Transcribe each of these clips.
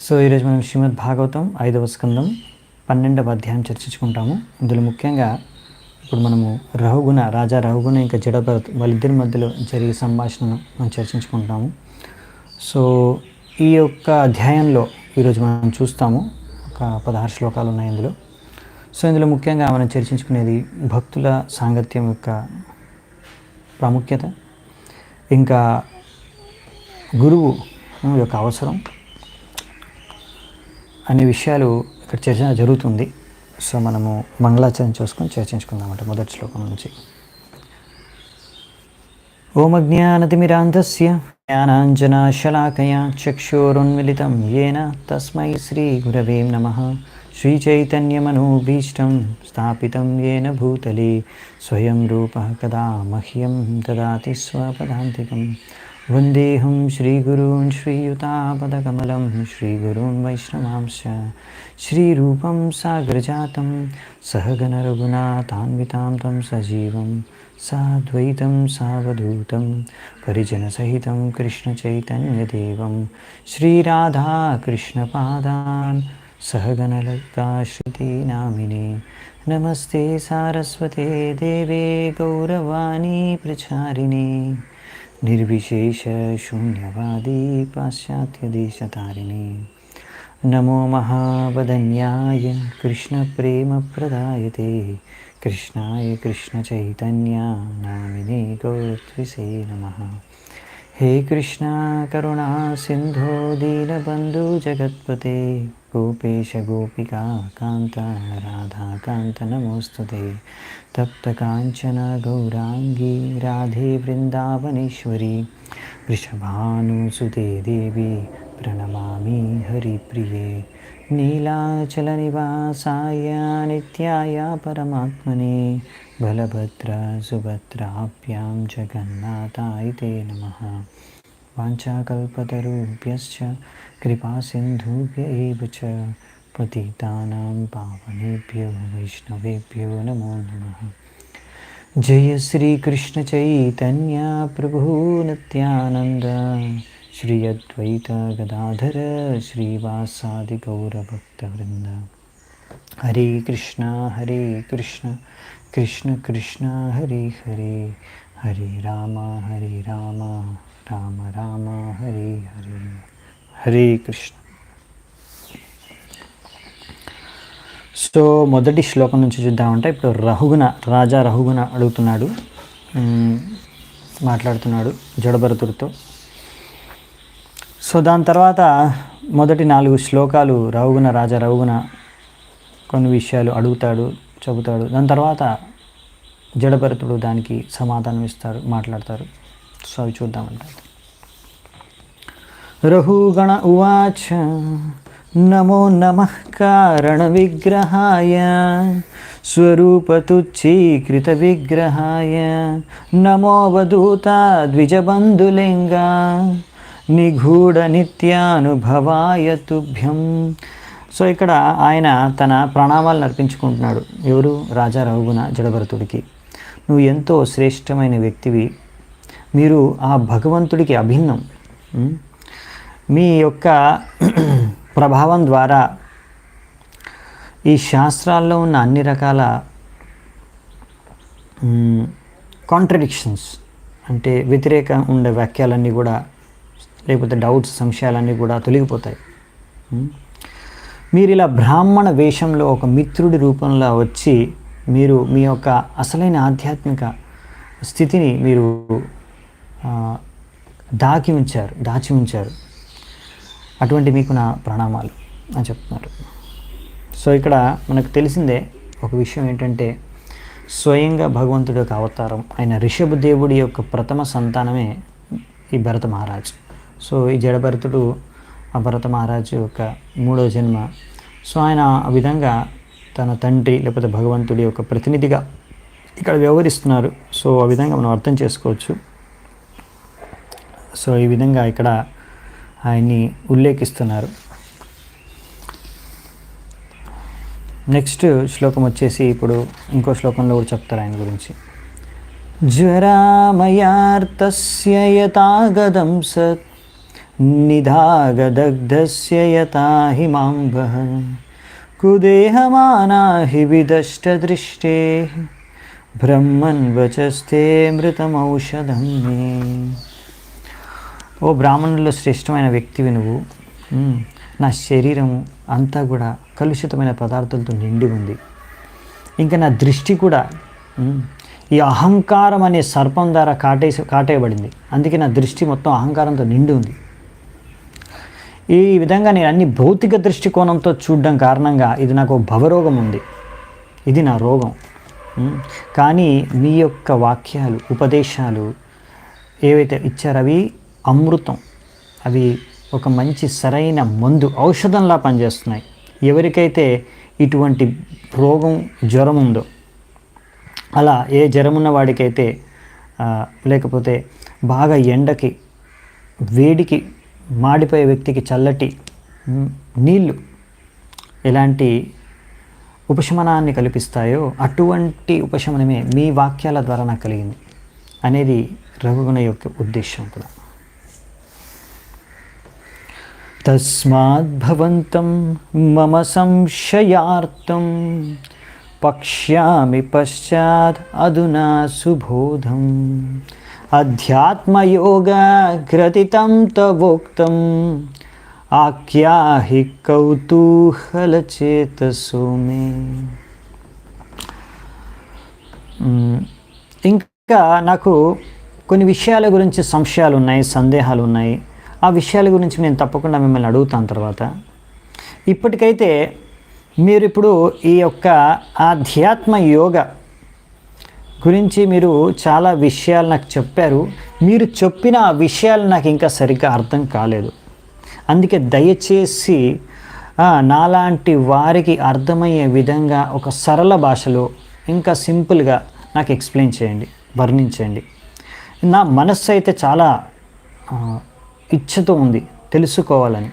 So ఈరోజు మనం శ్రీమద్ భాగవతం 5వ స్కందం 12వ అధ్యాయం చర్చించుకుంటాము. ఇందులో ముఖ్యంగా ఇప్పుడు మనము రాజా రఘుగుణ ఇంకా జడభరత్ వాళ్ళిద్దరి మధ్యలో జరిగే సంభాషణను మనం చర్చించుకుంటాము. సో ఈ యొక్క అధ్యాయంలో ఈరోజు మనం చూస్తాము, ఒక 16 శ్లోకాలు ఉన్నాయి ఇందులో. సో ఇందులో ముఖ్యంగా మనం చర్చించుకునేది భక్తుల సాంగత్యం యొక్క ప్రాముఖ్యత, ఇంకా గురువు యొక్క అవసరం అనే విషయాలు ఇక్కడ చర్చ జరుగుతుంది. సో మనము మంగళాచరణ చూసుకొని చర్చించుకుందామంట మొదటి శ్లోకం నుంచి. ఓం అజ్ఞానతిమిరాంధస్య జ్ఞానాంజనాశలాకయా చక్షురున్మిలితం యేన తస్మై శ్రీ గురవే నమః. శ్రీచైతన్యమనోభీష్టం స్థాపితం యేన భూతలే స్వయం రూపः కదా మహ్యం దదాతి స్వపదాంతికం. వందేహం శ్రీగురూన్ శ్రీయుతాపదకమలం శ్రీగురూన్ వైష్ణవాంశ శ్రీరూపం సాగరజాతం సహగణ రఘునాథాన్వితాం తం సజీవం సాద్వైతం సావధూతం పరిజనసహితం కృష్ణచైతన్యదేవం శ్రీరాధాకృష్ణపాదాన్ సహగణలలితాశ్రుతీనామినే. నమస్తే సారస్వతే దేవే గౌరవాణీ ప్రచారిణే నిర్విశేష శూన్యవాదీ పాశ్చాత్యదేశతారిణే. నమో మహావదన్యాయ కృష్ణప్రేమప్రదాయతే కృష్ణాయ కృష్ణచైతన్య నామినే గౌరత్విసే నమః. హే కృష్ణ కరుణా సింధో దీనబంధు జగత్పతే గోపేశ గోపికా కాంత రాధాకాంత నమోస్తుతే. తప్త కాంచన గౌరాంగీ రాధే వృందావనేశ్వరి వృషభానుసుతే దేవి ప్రణమామి హరిప్రియే. నీలాచల నివాసాయ నిత్యాయ పరమాత్మనే బలభద్ర సుభద్రాభ్యాం జగన్నాథాయ తే నమః. వాంఛాకల్పతరుభ్యశ్చ కృపా సింధుభ్య ఏవ చ పతితానాం పావనేభ్యో వైష్ణవేభ్యో నమో నమః. జయ శ్రీ కృష్ణ చైతన్య ప్రభు నిత్యానంద శ్రీ అద్వైత గదాధర శ్రీవాసాది గౌరభక్తవృంద. హరే కృష్ణ కృష్ణ కృష్ణ హరే హరే హరే రామ రామ రామ హరే హరే. హరే కృష్ణ. సో మొదటి శ్లోకం నుంచి చూద్దామంటే, ఇప్పుడు రాజా రఘుగుణ అడుగుతున్నాడు, మాట్లాడుతున్నాడు జడభరతుడితో. సో దాని తర్వాత మొదటి 4 శ్లోకాలు రాజా రఘుగుణ కొన్ని విషయాలు అడుగుతాడు, చెబుతాడు. దాని తర్వాత జడభరతుడు దానికి సమాధానం ఇస్తాడు, మాట్లాడతారు. సో అవి చూద్దామంట. రఘుగణ ఉవాచ నమో నమః కారణ విగ్రహాయ స్వరూపతుచ్చీకృత విగ్రహాయ నమోవధూత ద్విజబంధులింగా నిగూఢ నిత్యానుభవాయ తుభ్యం. సో ఇక్కడ ఆయన తన ప్రణామాలను అర్పించుకుంటున్నాడు. ఎవరు? రాజా రఘుగుణ జడభరతుడికి. నువ్వు ఎంతో శ్రేష్టమైన వ్యక్తివి, మీరు ఆ భగవంతుడికి అభిన్నం. మీ యొక్క ప్రభావం ద్వారా ఈ శాస్త్రాల్లో ఉన్న అన్ని రకాల కాంట్రడిక్షన్స్, అంటే వ్యతిరేక ఉండే వాక్యాలన్నీ కూడా, లేకపోతే డౌట్స్, సంశయాలన్నీ కూడా తొలగిపోతాయి. మీరు ఇలా బ్రాహ్మణ వేషంలో ఒక మిత్రుడి రూపంలో వచ్చి మీరు మీ యొక్క అసలైన ఆధ్యాత్మిక స్థితిని మీరు దాచి ఉంచారు. అటువంటి మీకు నా ప్రణామాలు అని చెప్తున్నారు. సో ఇక్కడ మనకు తెలిసిందే ఒక విషయం ఏంటంటే, స్వయంగా భగవంతుడి యొక్క అవతారం అయిన రిషభదేవుడి యొక్క ప్రథమ సంతానమే ఈ భరత మహారాజు. సో ఈ జడభరతుడు ఆ భరత మహారాజు యొక్క 3వ జన్మ. సో ఆయన ఆ విధంగా తన తండ్రి లేకపోతే భగవంతుడి యొక్క ప్రతినిధిగా ఇక్కడ వ్యవహరిస్తున్నారు. సో ఆ విధంగా మనం అర్థం చేసుకోవచ్చు. సో ఈ విధంగా ఇక్కడ ఆయన్ని ఉల్లేఖిస్తున్నారు. నెక్స్ట్ శ్లోకం వచ్చేసి ఇప్పుడు ఇంకో శ్లోకంలో కూడా చెప్తారు ఆయన గురించి. జ్వరామయార్తస్య యథాగతం సత్ నిధాగదగ్ధస్య యథా హిమాంబః కుదేహమానా హి విదష్టదృష్టే బ్రహ్మన్ వచస్తే మృతమౌషధం మే. ఓ బ్రాహ్మణుల్లో శ్రేష్టమైన వ్యక్తివి నువ్వు. నా శరీరము అంతా కూడా కలుషితమైన పదార్థాలతో నిండి ఉంది. ఇంకా నా దృష్టి కూడా ఈ అహంకారం అనే సర్పం ద్వారా కాటేయబడింది. అందుకే నా దృష్టి మొత్తం అహంకారంతో నిండి ఉంది. ఈ విధంగా నేను అన్ని భౌతిక దృష్టికోణంతో చూడడం కారణంగా ఇది నాకు భవరోగం ఉంది. ఇది నా రోగం. కానీ మీ యొక్క వాక్యాలు, ఉపదేశాలు ఏవైతే ఇచ్చారో అవి అమృతం. అవి ఒక మంచి సరైన మందు, ఔషధంలా పనిచేస్తున్నాయి. ఎవరికైతే ఇటువంటి రోగం, జ్వరం ఉందో, అలా ఏ జ్వరం ఉన్న వాడికైతే, లేకపోతే బాగా ఎండకి, వేడికి మాడిపోయే వ్యక్తికి చల్లటి నీళ్ళు ఎలాంటి ఉపశమనాన్ని కల్పిస్తాయో అటువంటి ఉపశమనమే మీ వాక్యాల ద్వారా నాకు కలిగింది అనేది రఘుగుణ యొక్క ఉద్దేశం కూడా. తస్మాద్భవంతం మమ సంశయార్థం పక్ష్యామి పశ్చాత్ అధునా సుబోధం అధ్యాత్మయోగగ్రతితం తవోక్తం ఆఖ్యాహి కౌతూహలచేతసో మే. ఇంకా నాకు కొన్ని విషయాల గురించి సంశయాలు ఉన్నాయి, సందేహాలు ఉన్నాయి. ఆ విషయాల గురించి నేను తప్పకుండా మిమ్మల్ని అడుగుతాను తర్వాత. ఇప్పటికైతే మీరు ఇప్పుడు ఈ యొక్క ఆధ్యాత్మ యోగ గురించి మీరు చాలా విషయాలు నాకు చెప్పారు. మీరు చెప్పిన ఆ విషయాలు నాకు ఇంకా సరిగ్గా అర్థం కాలేదు. అందుకే దయచేసి నాలాంటి వారికి అర్థమయ్యే విధంగా ఒక సరళ భాషలో ఇంకా సింపుల్గా నాకు ఎక్స్ప్లెయిన్ చేయండి, వర్ణించండి. నా మనస్సు అయితే చాలా ఇచ్చతో ఉంది తెలుసుకోవాలని.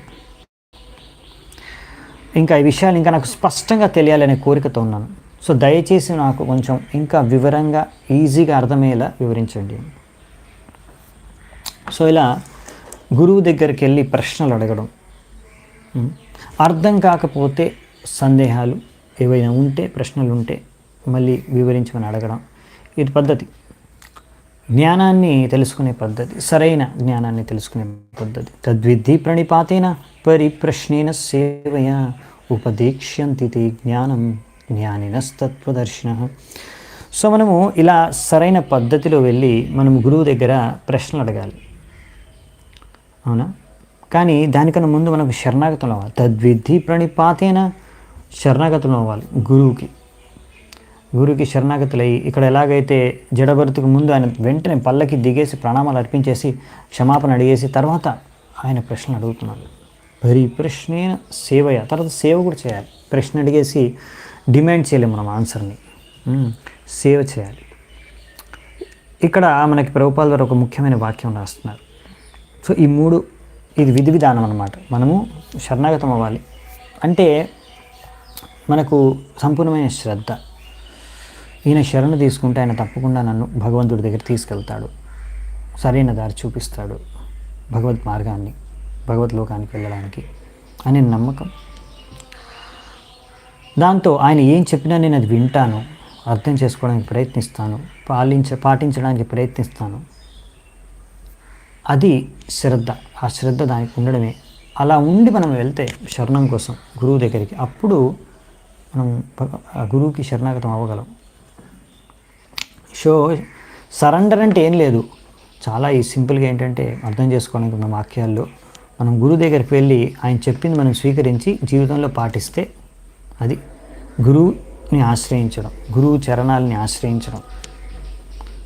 ఇంకా ఈ విషయాలు ఇంకా నాకు స్పష్టంగా తెలియాలనే కోరికతో ఉన్నాను. సో దయచేసి నాకు కొంచెం ఇంకా వివరంగా, ఈజీగా అర్థమయ్యేలా వివరించండి. సో ఇలా గురువు దగ్గరికి వెళ్ళి ప్రశ్నలు అడగడం, అర్థం కాకపోతే సందేహాలు ఏవైనా ఉంటే, ప్రశ్నలు ఉంటే మళ్ళీ వివరించమని అడగడం, ఇది పద్ధతి. జ్ఞానాన్ని తెలుసుకునే పద్ధతి, సరైన జ్ఞానాన్ని తెలుసుకునే పద్ధతి. తద్విద్ధి ప్రణిపాతేన పరిప్రశ్నేన సేవయ ఉపదేక్ష్యంతి జ్ఞానం జ్ఞానినస్తత్వదర్శినః. సో మనము ఇలా సరైన పద్ధతిలో వెళ్ళి మనము గురువు దగ్గర ప్రశ్నలు అడగాలి, అవునా? కానీ దానికన్నా ముందు మనకు శరణాగతం అవ్వాలి. తద్విద్ధి ప్రణిపాతేన శరణాగతం అవ్వాలి గురువుకి శరణాగతులై. ఇక్కడ ఎలాగైతే జడభరతుకు ముందు ఆయన వెంటనే పల్లకి దిగేసి ప్రణామాలు అర్పించేసి క్షమాపణ అడిగేసి తర్వాత ఆయన ప్రశ్నలు అడుగుతున్నాడు. పరిప్రశ్నేన సేవయ, తర్వాత సేవ కూడా చేయాలి. ప్రశ్న అడిగేసి డిమాండ్ చేయలేము మనం ఆన్సర్ని, సేవ చేయాలి. ఇక్కడ మనకి ప్రభుపాల ద్వారా ఒక ముఖ్యమైన వాక్యం రాస్తున్నారు. సో ఈ మూడు, ఇది విధి విధానం అన్నమాట. మనము శరణాగతం అవ్వాలి అంటే మనకు సంపూర్ణమైన శ్రద్ధ. ఈయన శరణు తీసుకుంటే ఆయన తప్పకుండా నన్ను భగవంతుడి దగ్గర తీసుకెళ్తాడు, సరైన దారి చూపిస్తాడు, భగవద్ మార్గాన్ని, భగవద్ లోకానికి వెళ్ళడానికి అనే నమ్మకం. దాంతో ఆయన ఏం చెప్పినా నేను అది వింటాను, అర్థం చేసుకోవడానికి ప్రయత్నిస్తాను, పాటించడానికి ప్రయత్నిస్తాను. అది శ్రద్ధ. ఆ శ్రద్ధ దానికి ఉండడమే. అలా ఉండి మనం వెళ్తే శరణం కోసం గురువు దగ్గరికి, అప్పుడు మనం గురువుకి శరణాగతం అవ్వగలం. సో సరెండర్ అంటే ఏం లేదు, చాలా ఈ సింపుల్గా ఏంటంటే అర్థం చేసుకోవడానికి ఉన్న వాక్యాల్లో మనం గురువు దగ్గరికి వెళ్ళి ఆయన చెప్పింది మనం స్వీకరించి జీవితంలో పాటిస్తే అది గురువుని ఆశ్రయించడం, గురువు చరణాలని ఆశ్రయించడం.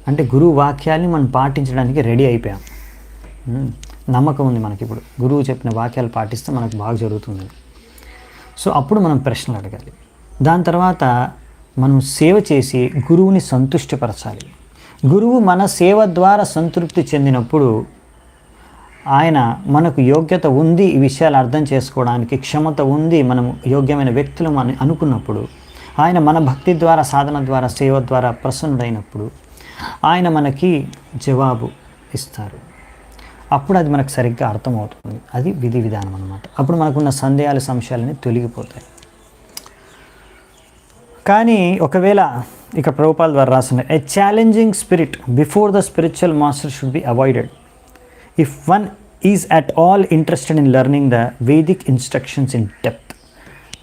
అంటే గురువు వాక్యాల్ని మనం పాటించడానికి రెడీ అయిపోయాం. నమ్మకం ఉంది మనకి, ఇప్పుడు గురువు చెప్పిన వాక్యాలు పాటిస్తే మనకు బాగా జరుగుతుంది. సో అప్పుడు మనం ప్రశ్నలు అడగాలి. దాని తర్వాత మనం సేవ చేసి గురువుని సంతుష్టిపరచాలి. గురువు మన సేవ ద్వారా సంతృప్తి చెందినప్పుడు ఆయన మనకు యోగ్యత ఉంది, ఈ విషయాలు అర్థం చేసుకోవడానికి క్షమత ఉంది, మనం యోగ్యమైన వ్యక్తులు అని అనుకున్నప్పుడు, ఆయన మన భక్తి ద్వారా, సాధన ద్వారా, సేవ ద్వారా ప్రసన్నుడైనప్పుడు ఆయన మనకి జవాబు ఇస్తారు. అప్పుడు అది మనకు సరిగ్గా అర్థమవుతుంది. అది విధి విధానం అన్నమాట. అప్పుడు మనకున్న సందేహాలు సంశయాలని తొలగిపోతాయి. కానీ ఒకవేళ ఇక ప్రభుపాల్ ద్వారా రాసిన ఏ challenging spirit before the spiritual master should be avoided if one is at all interested in learning the Vedic instructions in depth.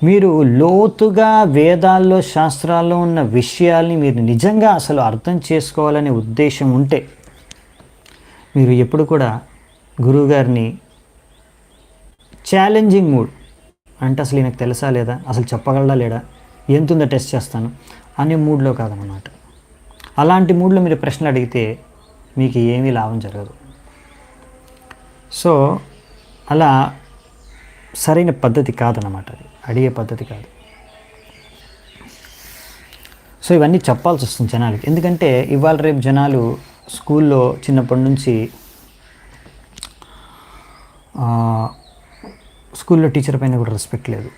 మీరు లోతుగా వేదాల్లో శాస్త్రాల్లో ఉన్న విషయాల్ని మీరు నిజంగా అసలు అర్థం చేసుకోవాలనే ఉద్దేశం ఉంటే మీరు ఎప్పుడు కూడా గురువుగారిని ఛాలెంజింగ్ మూడ్ అంటే అసలు ఈయనకు తెలుసా లేదా, అసలు చెప్పగలడా లేడా, ఎంతుందో టెస్ట్ చేస్తాను అనే మూడ్లో కాదన్నమాట. అలాంటి మూడ్లో మీరు ప్రశ్నలు అడిగితే మీకు ఏమీ లాభం జరగదు. సో అలా సరైన పద్ధతి కాదన్నమాట, అది అడిగే పద్ధతి కాదు. సో ఇవన్నీ చెప్పాల్సి వస్తుంది జనాలకి. ఎందుకంటే ఇవాళ రేపు జనాలు స్కూల్లో చిన్నప్పటి నుంచి స్కూల్లో టీచర్ పైన కూడా రెస్పెక్ట్ లేదు.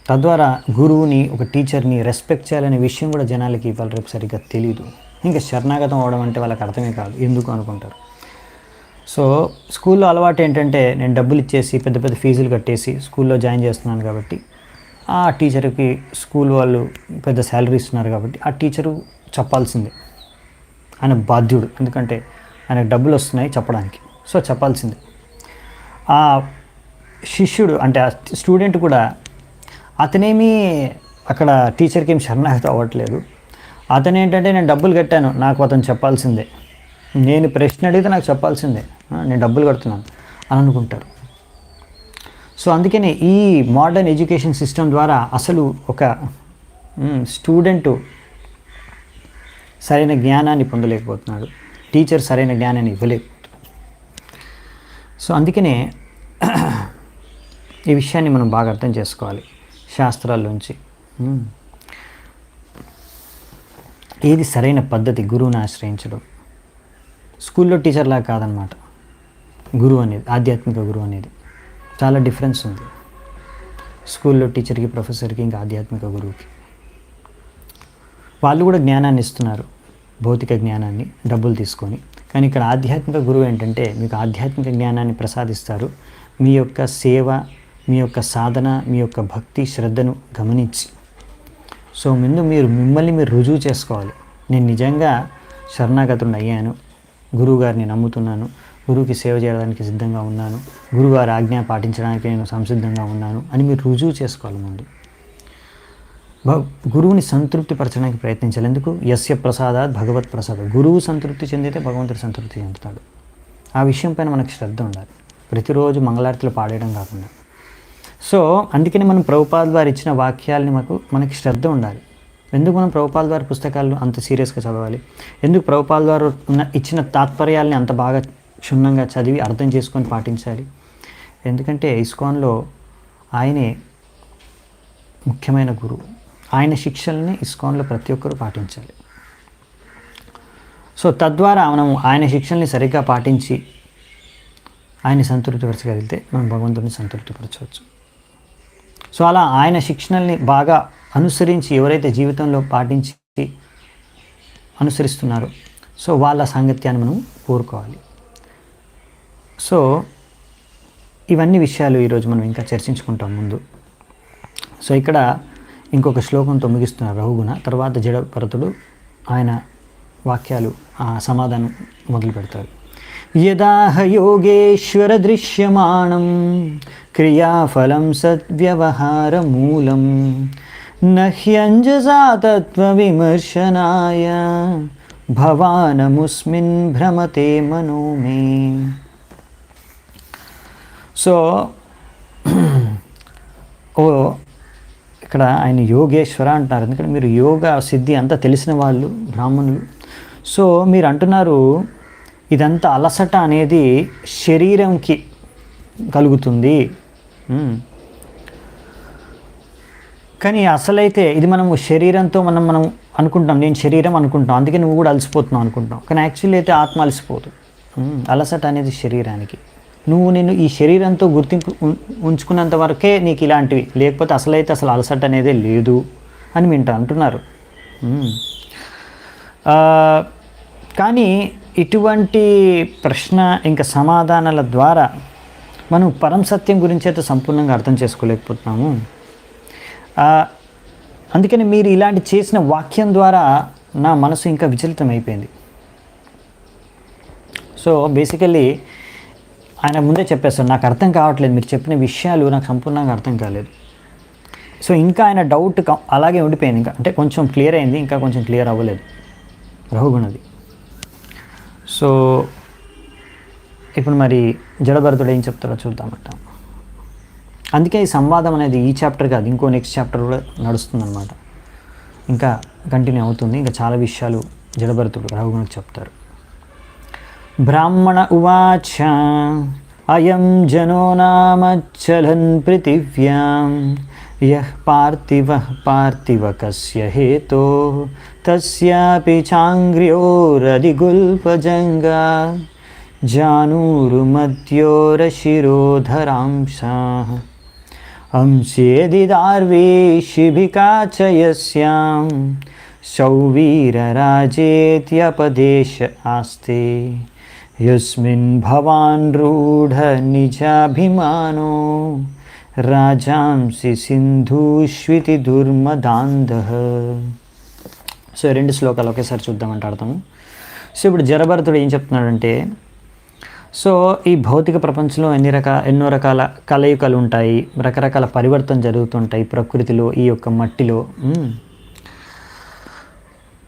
తద్వారా గురువుని, ఒక టీచర్ని రెస్పెక్ట్ చేయాలనే విషయం కూడా జనాలకి ఇవాళ రేపు సరిగ్గా తెలియదు. ఇంకా శరణాగతం అవడం అంటే వాళ్ళకి అర్థమే కాదు, ఎందుకు అనుకుంటారు. సో స్కూల్లో అలవాటు ఏంటంటే నేను డబ్బులు ఇచ్చేసి పెద్ద పెద్ద ఫీజులు కట్టేసి స్కూల్లో జాయిన్ చేస్తున్నాను కాబట్టి ఆ టీచర్కి స్కూల్ వాళ్ళు పెద్ద శాలరీ ఇస్తున్నారు కాబట్టి ఆ టీచరు చెప్పాల్సిందే, ఆయన బాధ్యుడు. ఎందుకంటే ఆయనకు డబ్బులు వస్తున్నాయి చెప్పడానికి, సో చెప్పాల్సిందే. ఆ శిష్యుడు అంటే ఆ స్టూడెంట్ కూడా అతనేమీ అక్కడ టీచర్కి ఏం శరణాగతం అవ్వట్లేదు. అతను ఏంటంటే నేను డబ్బులు కట్టాను, నాకు అతను చెప్పాల్సిందే, నేను ప్రశ్న అడిగితే నాకు చెప్పాల్సిందే, నేను డబ్బులు కడుతున్నాను అని అనుకుంటారు. సో అందుకనే ఈ మోడర్న్ ఎడ్యుకేషన్ సిస్టమ్ ద్వారా అసలు ఒక స్టూడెంటు సరైన జ్ఞానాన్ని పొందలేకపోతున్నాడు, టీచర్ సరైన జ్ఞానాన్ని ఇవ్వలేకపోతున్నాడు. సో అందుకనే ఈ విషయాన్ని మనం బాగా అర్థం చేసుకోవాలి. శాస్త్రాల్లోంచి ఏది సరైన పద్ధతి గురువుని ఆశ్రయించడం. స్కూల్లో టీచర్లా కాదనమాట గురువు అనేది, ఆధ్యాత్మిక గురువు అనేది చాలా డిఫరెన్స్ ఉంది. స్కూల్లో టీచర్కి, ప్రొఫెసర్కి, ఇంకా ఆధ్యాత్మిక గురువుకి వాళ్ళు కూడా జ్ఞానాన్ని ఇస్తున్నారు, భౌతిక జ్ఞానాన్ని డబ్బులు తీసుకొని. కానీ ఇక్కడ ఆధ్యాత్మిక గురువు ఏంటంటే మీకు ఆధ్యాత్మిక జ్ఞానాన్ని ప్రసాదిస్తారు. మీ యొక్క సేవ, మీ యొక్క సాధన, మీ యొక్క భక్తి శ్రద్ధను గమనించి. సో ముందు మిమ్మల్ని మీరు రుజువు చేసుకోవాలి. నేను నిజంగా శరణాగతుడిని అయ్యాను, గురువుగారిని నమ్ముతున్నాను, గురువుకి సేవ చేయడానికి సిద్ధంగా ఉన్నాను, గురువుగారి ఆజ్ఞ పాటించడానికి నేను సంసిద్ధంగా ఉన్నాను అని మీరు రుజువు చేసుకోవాలి. ముందు గురువుని సంతృప్తిపరచడానికి ప్రయత్నించాలి. ఎందుకు? యస్య ప్రసాదాత్ భగవత్ ప్రసాద. గురువు సంతృప్తి చెందితే భగవంతుడు సంతృప్తి చెందుతాడు. ఆ విషయం పైన మనకు శ్రద్ధ ఉండాలి, ప్రతిరోజు మంగళారతిలో పాడేయడం కాకుండా. సో అందుకని మనం ప్రభుపాద వారు ఇచ్చిన వాక్యాలని మనకి శ్రద్ధ ఉండాలి. ఎందుకు మనం ప్రభుపాద వారి పుస్తకాలు అంత సీరియస్గా చదవాలి? ఎందుకు ప్రభుపాద వారు ఇచ్చిన తాత్పర్యాలని అంత బాగా క్షుణ్ణంగా చదివి అర్థం చేసుకొని పాటించాలి? ఎందుకంటే ఇస్కాన్లో ఆయనే ముఖ్యమైన గురువు. ఆయన శిక్షల్ని ఇస్కాన్లో ప్రతి ఒక్కరూ పాటించాలి. సో తద్వారా మనం ఆయన శిక్షల్ని సరిగ్గా పాటించి ఆయన్ని సంతృప్తిపరచగలిగితే మనం భగవంతుడిని సంతృప్తిపరచవచ్చు. సో అలా ఆయన శిక్షణల్ని బాగా అనుసరించి ఎవరైతే జీవితంలో పాటించి అనుసరిస్తున్నారో సో వాళ్ళ సాంగత్యాన్ని మనం కోరుకోవాలి. సో ఇవన్నీ విషయాలు ఈరోజు మనం ఇంకా చర్చించుకుంటాం ముందు. సో ఇక్కడ ఇంకొక శ్లోకంతో ముగిస్తున్నారు రఘుగుణ. తర్వాత జడభరతుడు ఆయన వాక్యాలు సమాధానం మొదలు పెడతారు. యదాహ యోగేశ్వర దృశ్యమాణం క్రియాఫలం సద్వ్యవహారమూలం నహ్యంజసా తత్వవిమర్శనాయ భవానముస్మిన్ భ్రమతే మనో మే. సో ఇక్కడ ఆయన యోగేశ్వర అంటారు. ఎందుకంటే మీరు యోగా సిద్ధి అంతా తెలిసిన వాళ్ళు బ్రాహ్మణులు. సో మీరు అంటున్నారు ఇదంతా అలసట అనేది శరీరంకి కలుగుతుంది, కానీ అసలైతే ఇది మనము శరీరంతో మనం అనుకుంటాం, నేను శరీరం అనుకుంటాం, అందుకే నువ్వు కూడా అలసిపోతున్నావు అనుకుంటాం. కానీ యాక్చువల్లీ అయితే ఆత్మ అలసిపోదు. అలసట అనేది శరీరానికి. నేను ఈ శరీరంతో గుర్తింపు ఉంచుకున్నంత వరకే నీకు ఇలాంటివి, లేకపోతే అసలైతే అసలు అలసట అనేదే లేదు అని వింటా అంటున్నారు. కానీ ఇటువంటి ప్రశ్న ఇంకా సమాధానాల ద్వారా మనం పరం సత్యం గురించి అయితే సంపూర్ణంగా అర్థం చేసుకోలేకపోతున్నాము. అందుకని మీరు ఇలాంటి చేసిన వాక్యం ద్వారా నా మనసు ఇంకా విచలితం అయిపోయింది. సో బేసికల్లీ ఆయన ముందే చెప్పేస్తాడు, నాకు అర్థం కావట్లేదు, మీరు చెప్పిన విషయాలు నాకు సంపూర్ణంగా అర్థం కాలేదు. సో ఇంకా ఆయన డౌట్ అలాగే ఉండిపోయింది. ఇంకా అంటే కొంచెం క్లియర్ అయింది, ఇంకా కొంచెం క్లియర్ అవ్వలేదు రహుగుణది. సో ఇప్పుడు మరి జడభరతుడు ఏం చెప్తారో చూద్దామంట. అందుకే ఈ సంవాదం అనేది ఈ చాప్టర్ కాదు, ఇంకో నెక్స్ట్ చాప్టర్ కూడా నడుస్తుందన్నమాట. ఇంకా కంటిన్యూ అవుతుంది. ఇంకా చాలా విషయాలు జడభరతుడు రహుగుణకు చెప్తారు. బ్రాహ్మణ ఉవాచ అయం జనో నామచ్చలన్ పృథివ్యాం యః పార్థివ కస్య హేతో తస్యాపి చాంగ్ర్యోరధిగుల్పజంగా జానూరుమధ్యోరశిరోధరాంశాః అంశేదిదార్వేషిభికా చ యస్యాం సౌవీరరాజేత్యపదేశ ఆస్తే యస్మిన్ భవాన్ రూఢ నిజాభిమానో రాజాంసి సింధూష్వితి దుర్మదాంధః. సో రెండు శ్లోకాలు ఒకేసారి చూద్దామంటే అర్థము. సో ఇప్పుడు జడభరతుడు ఏం చెప్తున్నాడంటే, సో ఈ భౌతిక ప్రపంచంలో ఎన్నో రకాల కలయికలు ఉంటాయి, రకరకాల పరివర్తన జరుగుతుంటాయి ప్రకృతిలో, ఈ యొక్క మట్టిలో.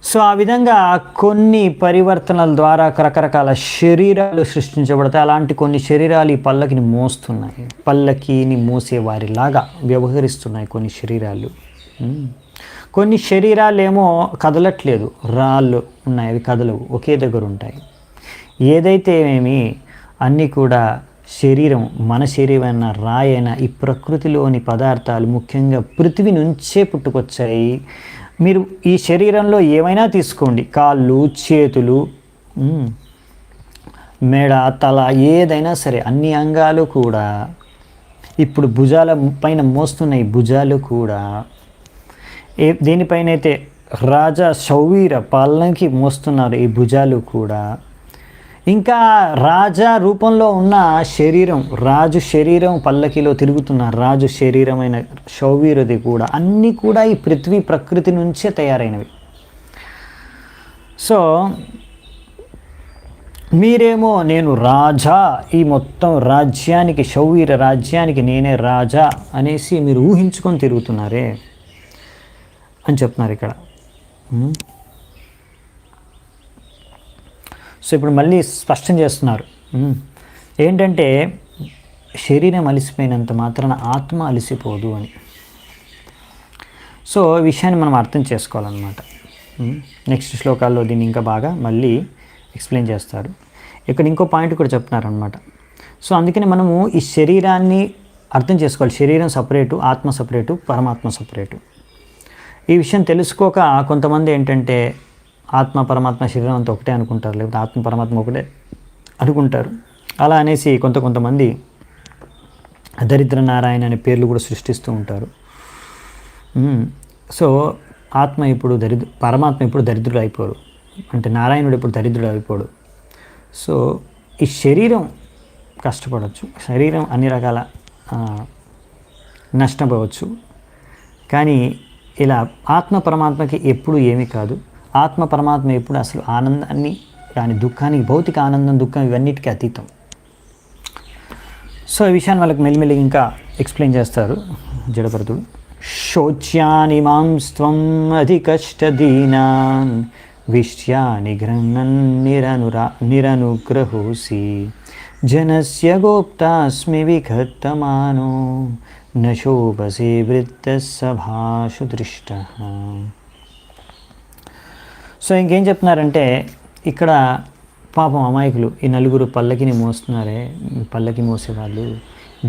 సో ఆ విధంగా కొన్ని పరివర్తనల ద్వారా రకరకాల శరీరాలు సృష్టించబడతాయి. అలాంటి కొన్ని శరీరాలు ఈ పల్లకిని మోస్తున్నాయి, పల్లకిని మోసే వారిలాగా వ్యవహరిస్తున్నాయి కొన్ని శరీరాలు. కొన్ని శరీరాలు ఏమో కదలట్లేదు, రాళ్ళు ఉన్నాయి, అవి కదలవు, ఒకే దగ్గర ఉంటాయి. ఏదైతే ఏమి అన్నీ కూడా శరీరం, మన శరీరమైన రాయైన ఈ ప్రకృతిలోని పదార్థాలు ముఖ్యంగా పృథివీ నుంచే పుట్టుకొచ్చాయి. మీరు ఈ శరీరంలో ఏమైనా తీసుకోండి, కాళ్ళు, చేతులు, మెడ, తల, ఏదైనా సరే అన్ని అంగాలు కూడా ఇప్పుడు భుజాల పైన మోస్తున్న ఈ భుజాలు కూడా దేనిపైనైతే రాజా సౌవీర పాలనకి మోస్తున్నారు ఈ భుజాలు కూడా, ఇంకా రాజా రూపంలో ఉన్న శరీరం, రాజు శరీరం పల్లకిలో తిరుగుతున్న రాజు శరీరమైన సౌవీరుది కూడా అన్నీ కూడా ఈ పృథ్వీ ప్రకృతి నుంచే తయారైనవి. సో మీరేమో నేను రాజా, ఈ మొత్తం రాజ్యానికి, సౌవీర రాజ్యానికి నేనే రాజా అనేసి మీరు ఊహించుకొని తిరుగుతున్నారే అని చెప్తున్నారు ఇక్కడ. సో ఇప్పుడు మళ్ళీ స్పష్టం చేస్తున్నారు ఏంటంటే, శరీరం అలసిపోయినంత మాత్రాన ఆత్మ అలసిపోదు అని. సో ఈ విషయాన్ని మనం అర్థం చేసుకోవాలన్నమాట. నెక్స్ట్ శ్లోకాల్లో దీన్ని ఇంకా బాగా మళ్ళీ ఎక్స్ప్లెయిన్ చేస్తారు. ఇక్కడ ఇంకో పాయింట్ కూడా చెప్తున్నారనమాట. సో అందుకని మనము ఈ శరీరాన్ని అర్థం చేసుకోవాలి. శరీరం సపరేటు, ఆత్మ సపరేటు, పరమాత్మ సపరేటు. ఈ విషయం తెలుసుకోక కొంతమంది ఏంటంటే ఆత్మ పరమాత్మ శరీరం అంతా ఒకటే అనుకుంటారు, లేకపోతే ఆత్మ పరమాత్మ ఒకటే అనుకుంటారు. అలా అనేసి కొంతమంది దరిద్ర నారాయణ అనే పేర్లు కూడా సృష్టిస్తూ ఉంటారు. సో ఆత్మ ఇప్పుడు పరమాత్మ ఇప్పుడు దరిద్రుడు అయిపోరు, అంటే నారాయణుడు ఇప్పుడు దరిద్రుడు అయిపోడు. సో ఈ శరీరం కష్టపడవచ్చు, శరీరం అన్ని రకాల నష్టపోవచ్చు, కానీ ఇలా ఆత్మ పరమాత్మకి ఎప్పుడు ఏమీ కాదు. ఆత్మ పరమాత్మ ఎప్పుడు అసలు ఆనందాన్ని కానీ దుఃఖానికి, భౌతిక ఆనందం దుఃఖం ఇవన్నిటికీ అతీతం. సో ఈ విషయాన్ని వాళ్ళకి మెల్లిమెల్లిగా ఇంకా ఎక్స్ప్లెయిన్ చేస్తారు జడభరతుడు. శోచ్యాని మాంస్త్వం అధికష్టదీనాన్ విష్యాని గృహ్ణన్ నిరనుగ్రహోసి జనస్య గోప్తాస్మి విఘత్తమానో నశోభసే వృత్త సభాషు దృష్ట. సో ఇంకేం చెప్తున్నారంటే, ఇక్కడ పాపం అమాయకులు ఈ నలుగురు పల్లకిని మోస్తున్నారే, పల్లకి మోసేవాళ్ళు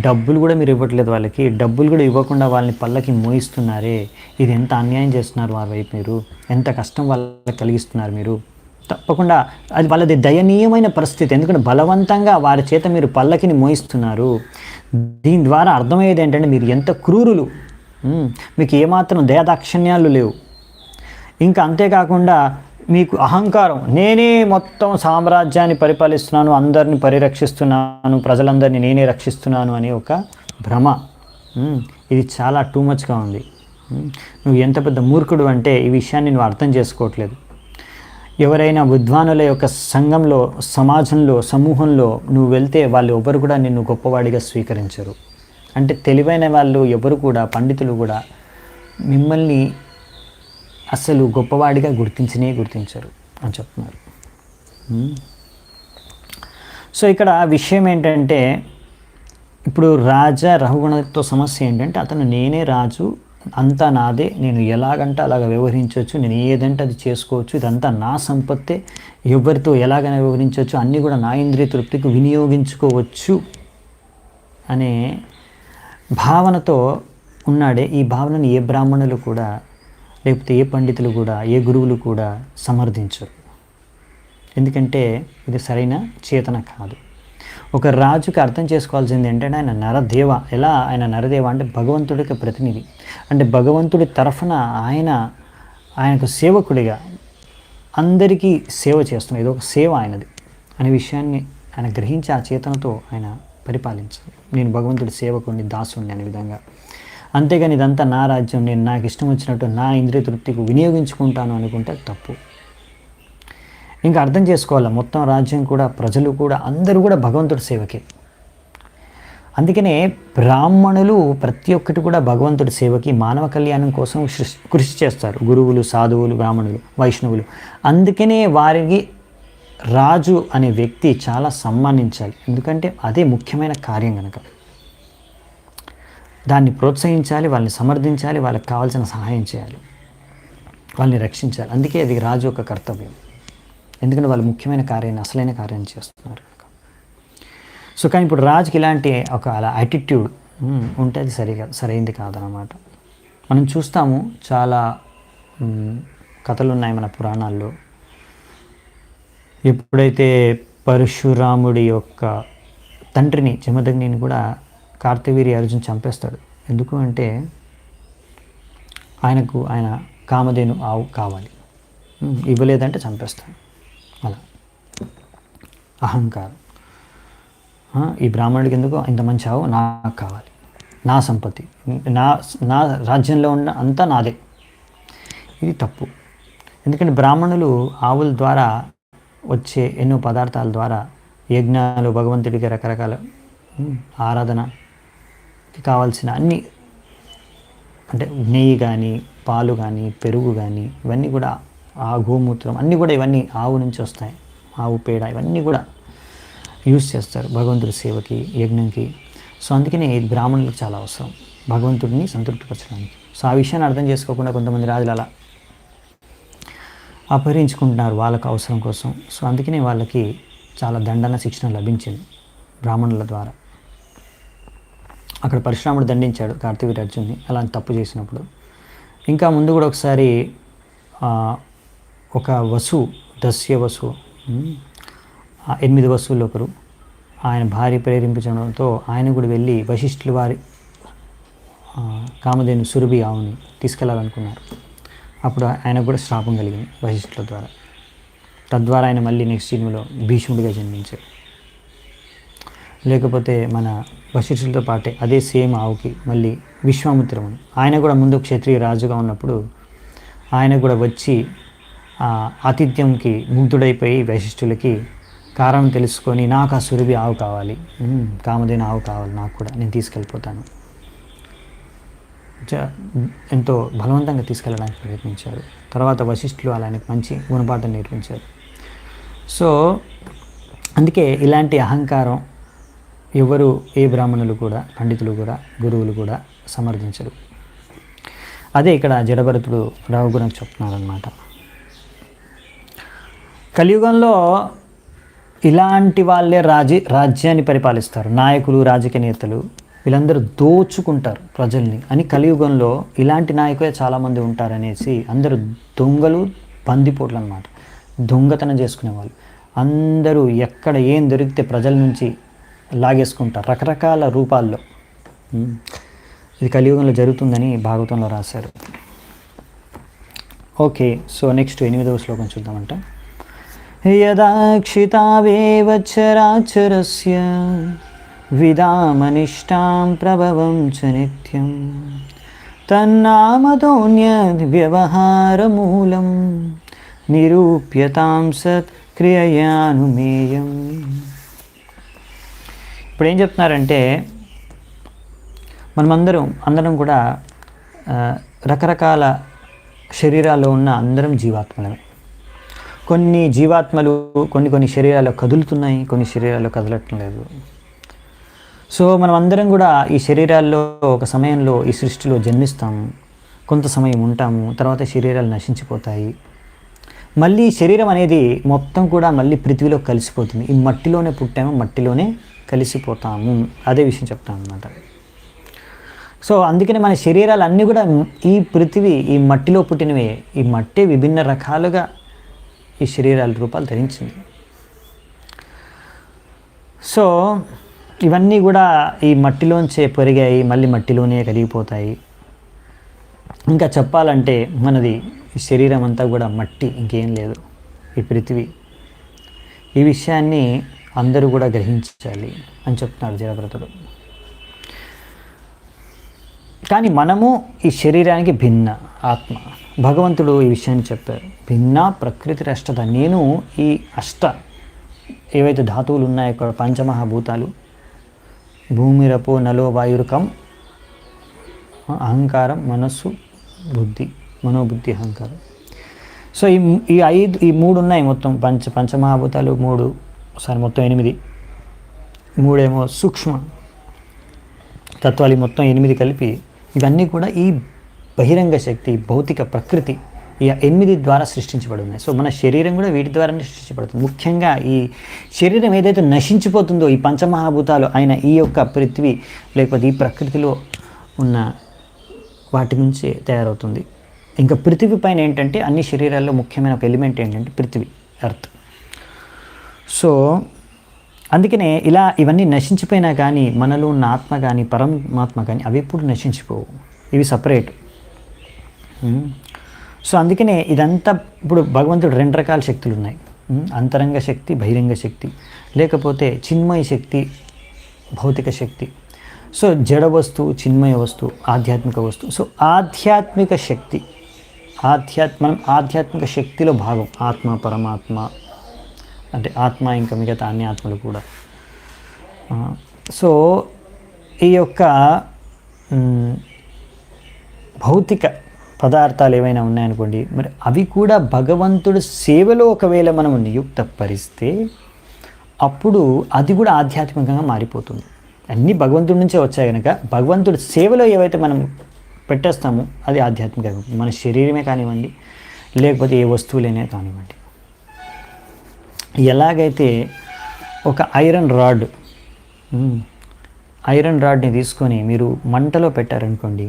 డబ్బులు కూడా మీరు ఇవ్వట్లేదు వాళ్ళకి, డబ్బులు కూడా ఇవ్వకుండా వాళ్ళని పల్లకి మోయిస్తున్నారే, ఇది ఎంత అన్యాయం చేస్తున్నారు వారి వైపు, మీరు ఎంత కష్టం వాళ్ళకి కలిగిస్తున్నారు మీరు. తప్పకుండా అది వాళ్ళది దయనీయమైన పరిస్థితి, ఎందుకంటే బలవంతంగా వారి చేత మీరు పల్లకిని మోయిస్తున్నారు. దీని ద్వారా అర్థమయ్యేది ఏంటంటే మీరు ఎంత క్రూరులు, మీకు ఏమాత్రం దయాదాక్షిణ్యాలు లేవు. ఇంకా అంతేకాకుండా మీకు అహంకారం, నేనే మొత్తం సామ్రాజ్యాన్ని పరిపాలిస్తున్నాను, అందరిని పరిరక్షిస్తున్నాను, ప్రజలందరినీ నేనే రక్షిస్తున్నాను అనే ఒక భ్రమ. ఇది చాలా టూ మచ్గా ఉంది. నువ్వు ఎంత పెద్ద మూర్ఖుడు అంటే ఈ విషయాన్ని నువ్వు అర్థం చేసుకోవట్లేదు. ఎవరైనా విద్వానుల యొక్క సంఘంలో, సమాజంలో, సమూహంలో నువ్వు వెళ్తే వాళ్ళు ఎవరు కూడా నిన్ను గొప్పవాడిగా స్వీకరించరు. అంటే తెలివైన వాళ్ళు ఎవరు కూడా, పండితులు కూడా మిమ్మల్ని అసలు గొప్పవాడిగా గుర్తించరు అని చెప్తున్నారు. సో ఇక్కడ విషయం ఏంటంటే, ఇప్పుడు రాజా రహుగుణతో సమస్య ఏంటంటే, అతను నేనే రాజు, అంతా నాదే, నేను ఎలాగంటే అలాగ వ్యవహరించవచ్చు, నేను ఏదంటే అది చేసుకోవచ్చు, ఇదంతా నా సంపత్తే, ఎవరితో ఎలాగైనా వ్యవహరించవచ్చు, అన్నీ కూడా నా ఇంద్రియ తృప్తికి వినియోగించుకోవచ్చు అనే భావనతో ఉన్నాడే. ఈ భావనను ఏ బ్రాహ్మణులు కూడా, లేకపోతే ఏ పండితులు కూడా, ఏ గురువులు కూడా సమర్థించరు. ఎందుకంటే ఇది సరైన చేతన కాదు. ఒక రాజుకి అర్థం చేసుకోవాల్సింది ఏంటంటే, ఆయన నరదేవ. ఎలా ఆయన నరదేవ అంటే భగవంతుడికి ప్రతినిధి, అంటే భగవంతుడి తరఫున ఆయనకు సేవకుడిగా అందరికీ సేవ చేస్తున్నాడు. ఇది ఒక సేవ ఆయనది అనే విషయాన్ని ఆయన గ్రహించి ఆ చేతనతో ఆయన పరిపాలించాలి. నేను భగవంతుడి సేవకుడిని, దాసుడిని అనే విధంగా. అంతేగాని ఇదంతా నా రాజ్యం, నేను నాకు ఇష్టం వచ్చినట్టు నా ఇంద్రియ తృప్తికి వినియోగించుకుంటాను అనుకుంటే తప్పు. ఇంకా అర్థం చేసుకోవాలి, మొత్తం రాజ్యం కూడా, ప్రజలు కూడా, అందరూ కూడా భగవంతుడి సేవకే. అందుకనే బ్రాహ్మణులు ప్రతి ఒక్కటి కూడా భగవంతుడి సేవకి, మానవ కళ్యాణం కోసం కృషి చేస్తారు. గురువులు, సాధువులు, బ్రాహ్మణులు, వైష్ణవులు. అందుకనే వారికి రాజు అనే వ్యక్తి చాలా సన్మానించాలి. ఎందుకంటే అదే ముఖ్యమైన కార్యం కనుక దాన్ని ప్రోత్సహించాలి, వాళ్ళని సమర్థించాలి, వాళ్ళకి కావాల్సిన సహాయం చేయాలి, వాళ్ళని రక్షించాలి. అందుకే అది రాజు యొక్క కర్తవ్యం. ఎందుకంటే వాళ్ళు ముఖ్యమైన కార్యాన్ని, అసలైన కార్యాన్ని చేస్తున్నారు కనుక. సో కానీ ఇప్పుడు రాజుకి ఇలాంటి ఒక అలా యాటిట్యూడ్ ఉంటే అది సరైంది కాదనమాట. మనం చూస్తాము, చాలా కథలు ఉన్నాయి మన పురాణాల్లో. ఎప్పుడైతే పరశురాముడి యొక్క తండ్రిని, జమదగ్నిని కూడా కార్తవీర్య అర్జున్ చంపేస్తాడు. ఎందుకు అంటే ఆయన కామధేను ఆవు కావాలి, ఇవ్వలేదంటే చంపేస్తాడు. అలా అహంకారం. ఈ బ్రాహ్మణుడికి ఎందుకు ఇంత మంచి ఆవు నాకు కావాలి, నా సంపత్తి, నా రాజ్యంలో ఉన్న అంతా నాదే. ఇది తప్పు. ఎందుకంటే బ్రాహ్మణులు ఆవుల ద్వారా వచ్చే ఎన్నో పదార్థాల ద్వారా యజ్ఞాలు, భగవంతుడికి రకరకాల ఆరాధనకి కావాల్సిన అన్ని, అంటే నెయ్యి కానీ, పాలు కానీ, పెరుగు కానీ, ఇవన్నీ కూడా, ఆ గోమూత్రం అన్నీ కూడా ఇవన్నీ ఆవు నుంచి వస్తాయి. ఆవు పేడ ఇవన్నీ కూడా యూజ్ చేస్తారు భగవంతుడి సేవకి, యజ్ఞంకి. సో అందుకనే బ్రాహ్మణులకు చాలా అవసరం భగవంతుడిని సంతృప్తిపరచడానికి. సో ఆ విషయాన్ని అర్థం చేసుకోకుండా కొంతమంది రాజులు అలా అపహరించుకుంటున్నారు వాళ్ళకు అవసరం కోసం. సో అందుకనే వాళ్ళకి చాలా దండన, శిక్షణ లభించింది బ్రాహ్మణుల ద్వారా. అక్కడ పరశురాముడు దండించాడు కార్తవీర్య అర్జున్ని అలాంటి తప్పు చేసినప్పుడు. ఇంకా ముందు కూడా ఒకసారి ఒక దస్య వసు, 8 వసువులు ఒకరు, ఆయన భార్య ప్రేరేపించడంతో ఆయన కూడా వెళ్ళి వశిష్ఠుల వారి కామధేను సురభి ఆవుని తీసుకెళ్లాలనుకున్నారు. అప్పుడు ఆయనకు కూడా శ్రాపం కలిగింది వశిష్ఠుల ద్వారా. తద్వారా ఆయన మళ్ళీ నెక్స్ట్ జన్మలో భీష్ముడిగా జన్మించాడు. లేకపోతే మన వశిష్ఠులతో పాటే అదే సేమ్ ఆవుకి మళ్ళీ విశ్వామిత్రముని, ఆయన కూడా ముందు క్షత్రియ రాజుగా ఉన్నప్పుడు ఆయన కూడా వచ్చి ఆతిథ్యంకి ముగ్ధుడైపోయి వశిష్ఠులకి కారణం తెలుసుకొని, నాకు ఆ సురభి ఆవు కావాలి, కామధేను ఆవు కావాలి, నాకు కూడా, నేను తీసుకెళ్ళిపోతాను, ఎంతో బలవంతంగా తీసుకెళ్ళడానికి ప్రయత్నించారు. తర్వాత వశిష్ఠులు ఆయనకు మంచి గుణపాఠం నేర్పించారు. సో అందుకే ఇలాంటి అహంకారం ఎవరు, ఏ బ్రాహ్మణులు కూడా, పండితులు కూడా, గురువులు కూడా సమర్థించరు. అదే ఇక్కడ జడభరతుడు రఘుగుణకు చెప్తున్నాడు అన్నమాట. కలియుగంలో ఇలాంటి వాళ్ళే రాజ్యాన్ని పరిపాలిస్తారు. నాయకులు, రాజకీయ నేతలు వీళ్ళందరూ దోచుకుంటారు ప్రజల్ని అని కలియుగంలో ఇలాంటి నాయకులే చాలామంది ఉంటారనేసి అందరూ దొంగలు, బందిపోట్లు అన్నమాట. దొంగతనం చేసుకునేవాళ్ళు అందరూ ఎక్కడ ఏం దొరికితే ప్రజల నుంచి లాగేసుకుంటారు రకరకాల రూపాల్లో. ఇది కలియుగంలో జరుగుతుందని భాగవతంలో రాశారు. ఓకే, సో నెక్స్ట్ 8వ శ్లోకం చూద్దామంట. యదాక్షితావేవ చరాచరస్య విదామనిష్టాం ప్రభవం చ నిత్యం తన్నామదోన్యద్ వ్యవహారమూలం నిరూప్యతాం సత్ క్రియయానుమేయం. ఇప్పుడు ఏం చెప్తున్నారంటే, అందరం కూడా రకరకాల శరీరాల్లో ఉన్న అందరం జీవాత్మలమే. కొన్ని జీవాత్మలు కొన్ని శరీరాల్లో కదులుతున్నాయి, కొన్ని శరీరాల్లో కదలటం లేదు. సో మనం అందరం కూడా ఈ శరీరాల్లో ఒక సమయంలో ఈ సృష్టిలో జన్మిస్తాము, కొంత సమయం ఉంటాము, తర్వాత శరీరాలు నశించిపోతాయి. మళ్ళీ శరీరం అనేది మొత్తం కూడా మళ్ళీ పృథ్వీలో కలిసిపోతుంది. ఈ మట్టిలోనే పుట్టాము, మట్టిలోనే కలిసిపోతాము, అదే విషయం చెప్తాను అన్నమాట. సో అందుకనే మన శరీరాలు అన్నీ కూడా ఈ పృథివీ, ఈ మట్టిలో పుట్టినవే. ఈ మట్టి విభిన్న రకాలుగా ఈ శరీరాల రూపాలు ధరించింది. సో ఇవన్నీ కూడా ఈ మట్టిలోంచే పెరిగాయి, మళ్ళీ మట్టిలోనే కరిగిపోతాయి. ఇంకా చెప్పాలంటే మనది ఈ శరీరం అంతా కూడా మట్టి, ఇంకేం లేదు ఈ పృథివీ. ఈ విషయాన్ని అందరూ కూడా గ్రహించాలి అని చెప్తున్నారు జడభరతుడు. కానీ మనము ఈ శరీరానికి భిన్న ఆత్మ. భగవంతుడు ఈ విషయాన్ని చెప్పారు, భిన్న ప్రకృతి అష్టత. నేను ఈ ఏవైతే ధాతువులు ఉన్నాయో ఇక్కడ పంచమహాభూతాలు, భూమిరపో నలో వాయురుకం, అహంకారం, మనస్సు, బుద్ధి, మనోబుద్ధి, అహంకారం. సో ఈ మూడు ఉన్నాయి మొత్తం. పంచమహాభూతాలు 3, మొత్తం 8. 3 సూక్ష్మ తత్వాలు, మొత్తం 8 కలిపి ఇవన్నీ కూడా ఈ బహిరంగ శక్తి, భౌతిక ప్రకృతి, ఈ 8 ద్వారా సృష్టించబడి ఉన్నాయి. సో మన శరీరం కూడా వీటి ద్వారానే సృష్టించబడుతుంది. ముఖ్యంగా ఈ శరీరం ఏదైతే నశించిపోతుందో, ఈ పంచమహాభూతాలు అయిన ఈ యొక్క పృథ్వీ లేకపోతే ఈ ప్రకృతిలో ఉన్న వాటి నుంచి తయారవుతుంది. ఇంకా పృథివీ పైన ఏంటంటే అన్ని శరీరాల్లో ముఖ్యమైన ఒక ఎలిమెంట్ ఏంటంటే పృథివీ, ఎర్త్. సో అందుకనే ఇవన్నీ నశించిపోయినా కానీ మనలో ఉన్న ఆత్మ కానీ పరమాత్మ కానీ అవి ఎప్పుడు నశించిపోవు, ఇవి సపరేట్. సో అందుకనే ఇదంతా ఇప్పుడు భగవంతుడు 2 రకాల శక్తులు ఉన్నాయి. అంతరంగ శక్తి, బహిరంగ శక్తి, లేకపోతే చిన్మయ శక్తి, భౌతిక శక్తి. సో జడ వస్తువు, చిన్మయ వస్తువు, ఆధ్యాత్మిక వస్తువు. సో ఆధ్యాత్మిక శక్తి, మనం ఆధ్యాత్మిక శక్తిలో భాగం ఆత్మ, పరమాత్మ అంటే ఆత్మ, ఇంకా మిగతా అన్ని ఆత్మలు కూడా. సో ఈ యొక్క భౌతిక పదార్థాలు ఏవైనా ఉన్నాయనుకోండి, మరి అవి కూడా భగవంతుడి సేవలో ఒకవేళ మనం నియుక్తపరిస్తే అప్పుడు అది కూడా ఆధ్యాత్మికంగా మారిపోతుంది. అన్నీ భగవంతుడి నుంచే వచ్చాయి కనుక భగవంతుడి సేవలో ఏవైతే మనం పెట్టేస్తామో అది ఆధ్యాత్మికంగా, మన శరీరమే కానివ్వండి, లేకపోతే ఏ వస్తువులైనా కానివ్వండి. ఎలాగైతే ఒక ఐరన్ రాడ్ని తీసుకొని మీరు మంటలో పెట్టారనుకోండి,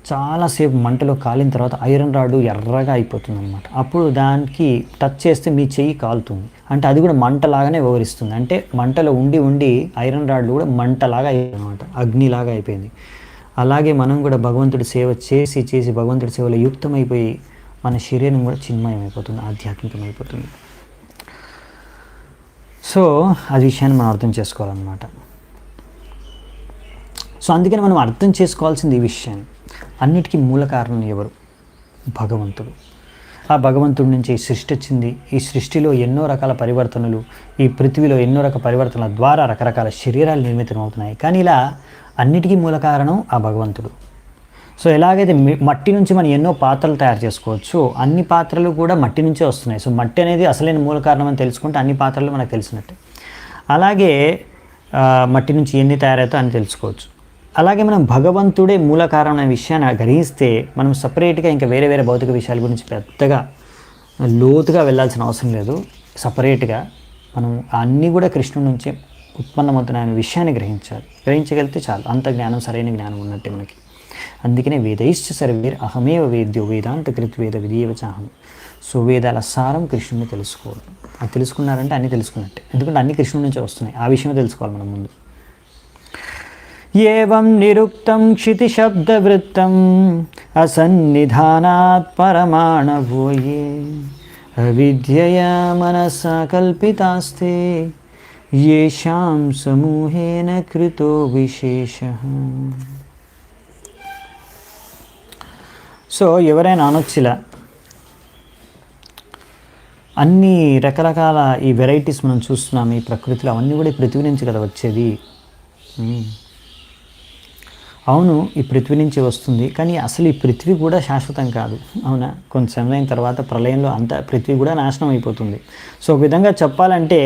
చాలాసేపు మంటలో కాలిన తర్వాత ఐరన్ రాడ్ ఎర్రగా అయిపోతుంది అనమాట. అప్పుడు దానికి టచ్ చేస్తే మీ చెయ్యి కాలుతుంది, అంటే అది కూడా మంటలాగానే వ్యవహరిస్తుంది. అంటే మంటలో ఉండి ఐరన్ రాడ్లు కూడా మంటలాగా అయిపోయింది అనమాట, అగ్నిలాగా అయిపోయింది. అలాగే మనం కూడా భగవంతుడి సేవ చేసి భగవంతుడి సేవలో యుక్తమైపోయి మన శరీరం కూడా చిన్మయం అయిపోతుంది, ఆధ్యాత్మికం అయిపోతుంది. సో అది విషయాన్ని మనం అర్థం చేసుకోవాలన్నమాట. సో అందుకని మనం అర్థం చేసుకోవాల్సింది ఈ విషయాన్ని. అన్నిటికీ మూల కారణం ఎవరు? భగవంతుడు. ఆ భగవంతుడి నుంచి ఈ సృష్టి వచ్చింది. ఈ సృష్టిలో ఎన్నో రకాల పరివర్తనలు, ఈ పృథ్వీలో ఎన్నో రకాల పరివర్తనల ద్వారా రకరకాల శరీరాలు నిర్మితం అవుతున్నాయి. కానీ ఇలా అన్నిటికీ మూల కారణం ఆ భగవంతుడు. సో ఎలాగైతే మట్టి నుంచి మనం ఎన్నో పాత్రలు తయారు చేసుకోవచ్చు, అన్ని పాత్రలు కూడా మట్టి నుంచే వస్తున్నాయి. సో మట్టి అనేది అసలైన మూల కారణం అని తెలుసుకుంటే అన్ని పాత్రలు మనకు తెలిసినట్టే. అలాగే మట్టి నుంచి ఎన్ని తయారవుతాయో అని తెలుసుకోవచ్చు. అలాగే మనం భగవంతుడే మూల కారణం అనే విషయాన్ని గ్రహిస్తే మనం సపరేట్గా ఇంకా వేరే భౌతిక విషయాల గురించి పెద్దగా లోతుగా వెళ్ళాల్సిన అవసరం లేదు. సపరేట్గా మనం అన్నీ కూడా కృష్ణుడి నుంచే ఉత్పన్నమవుతున్నాయనే విషయాన్ని గ్రహించగలిగితే చాలు. అంత జ్ఞానం సరైన జ్ఞానం ఉన్నట్టే మనకి. అందుకనే వేదైశ్చ సర్వేర్ అహమేవ వేద్యో వేదాంత కృత్వేద విధీయవచాహం. సో వేదాల సారం కృష్ణుని తెలుసుకోవాలి. అది తెలుసుకున్నారంటే అన్నీ తెలుసుకున్నట్టే, ఎందుకంటే అన్ని కృష్ణుడి నుంచే వస్తున్నాయి. ఆ విషయమే తెలుసుకోవాలి మనం ముందు. ఏవం నిరుక్తం క్షితిశబ్దవృత్తం అసన్నిధానాత్ పరమాణవోయే అవిద్యయా మనసా కల్పితాస్తే యేషాం సమూహేన కృతో విశేషః. సో ఎవరైనా అనొచ్చిలా అన్ని రకరకాల ఈ వెరైటీస్ మనం చూస్తున్నాం ఈ ప్రకృతిలో, అవన్నీ కూడా ఈ పృథ్వీ నుంచి కదా వచ్చేది. అవును, ఈ పృథ్వీ నుంచి వస్తుంది, కానీ అసలు ఈ పృథ్వీ కూడా శాశ్వతం కాదు. అవునా, కొంత సమయం తర్వాత ప్రళయంలో అంత పృథ్వీ కూడా నాశనం అయిపోతుంది. సో ఒక విధంగా చెప్పాలంటే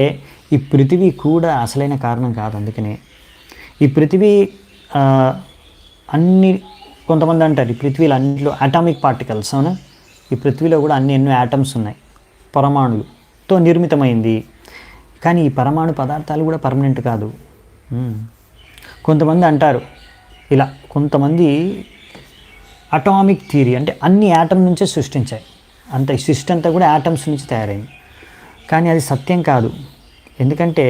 ఈ పృథివీ కూడా అసలైన కారణం కాదు. అందుకనే ఈ పృథివీ అన్ని, కొంతమంది అంటారు ఈ పృథ్వీలో అన్నింటిలో అటామిక్ పార్టికల్స్, అవునా, ఈ పృథ్వీలో కూడా ఎన్నో యాటమ్స్ ఉన్నాయి, పరమాణులతో నిర్మితమైంది. కానీ ఈ పరమాణు పదార్థాలు కూడా పర్మనెంట్ కాదు. కొంతమంది అంటారు ఇలా, కొంతమంది అటామిక్ థియరీ అంటే అన్ని యాటమ్ నుంచే సృష్టించాయి, అంత ఈ సృష్టి అంతా కూడా యాటమ్స్ నుంచి తయారైంది. కానీ అది సత్యం కాదు. ఎందుకంటే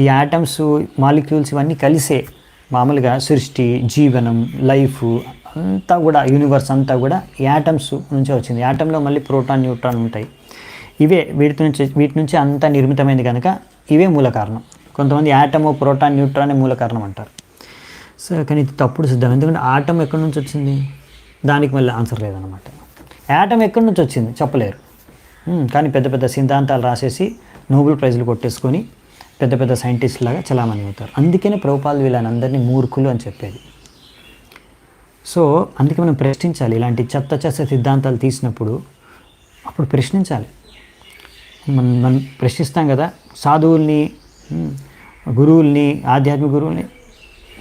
ఈ యాటమ్స్, మాలిక్యూల్స్ ఇవన్నీ కలిసే మామూలుగా సృష్టి, జీవనం, లైఫ్ అంతా కూడా, యూనివర్స్ అంతా కూడా యాటమ్స్ నుంచే వచ్చింది. యాటంలో మళ్ళీ ప్రోటాన్, న్యూట్రాన్ ఉంటాయి. ఇవే వీటి నుంచి అంతా నిర్మితమైంది కనుక ఇవే మూల కారణం. కొంతమంది యాటము, ప్రోటాన్, న్యూట్రాన్ మూల కారణం అంటారు. సో కానీ ఇది తప్పుడు సిద్ధం. ఎందుకంటే ఆటం ఎక్కడి నుంచి వచ్చింది, దానికి మళ్ళీ ఆన్సర్ లేదనమాట. యాటం ఎక్కడి నుంచి వచ్చింది చెప్పలేరు. కానీ పెద్ద పెద్ద సిద్ధాంతాలు రాసేసి నోబెల్ ప్రైజులు కొట్టేసుకొని పెద్ద పెద్ద సైంటిస్ట్ లాగా చలామణి అవుతారు. అందుకనే ప్రభుపాల్ వీళ్ళని అందరినీ మూర్ఖులు అని చెప్పేది. సో అందుకే మనం ప్రశ్నించాలి. ఇలాంటి చెత్త సిద్ధాంతాలు తీసినప్పుడు అప్పుడు ప్రశ్నించాలి. మనం ప్రశ్నిస్తాం కదా, సాధువుల్ని, గురువుల్ని, ఆధ్యాత్మిక గురువుల్ని,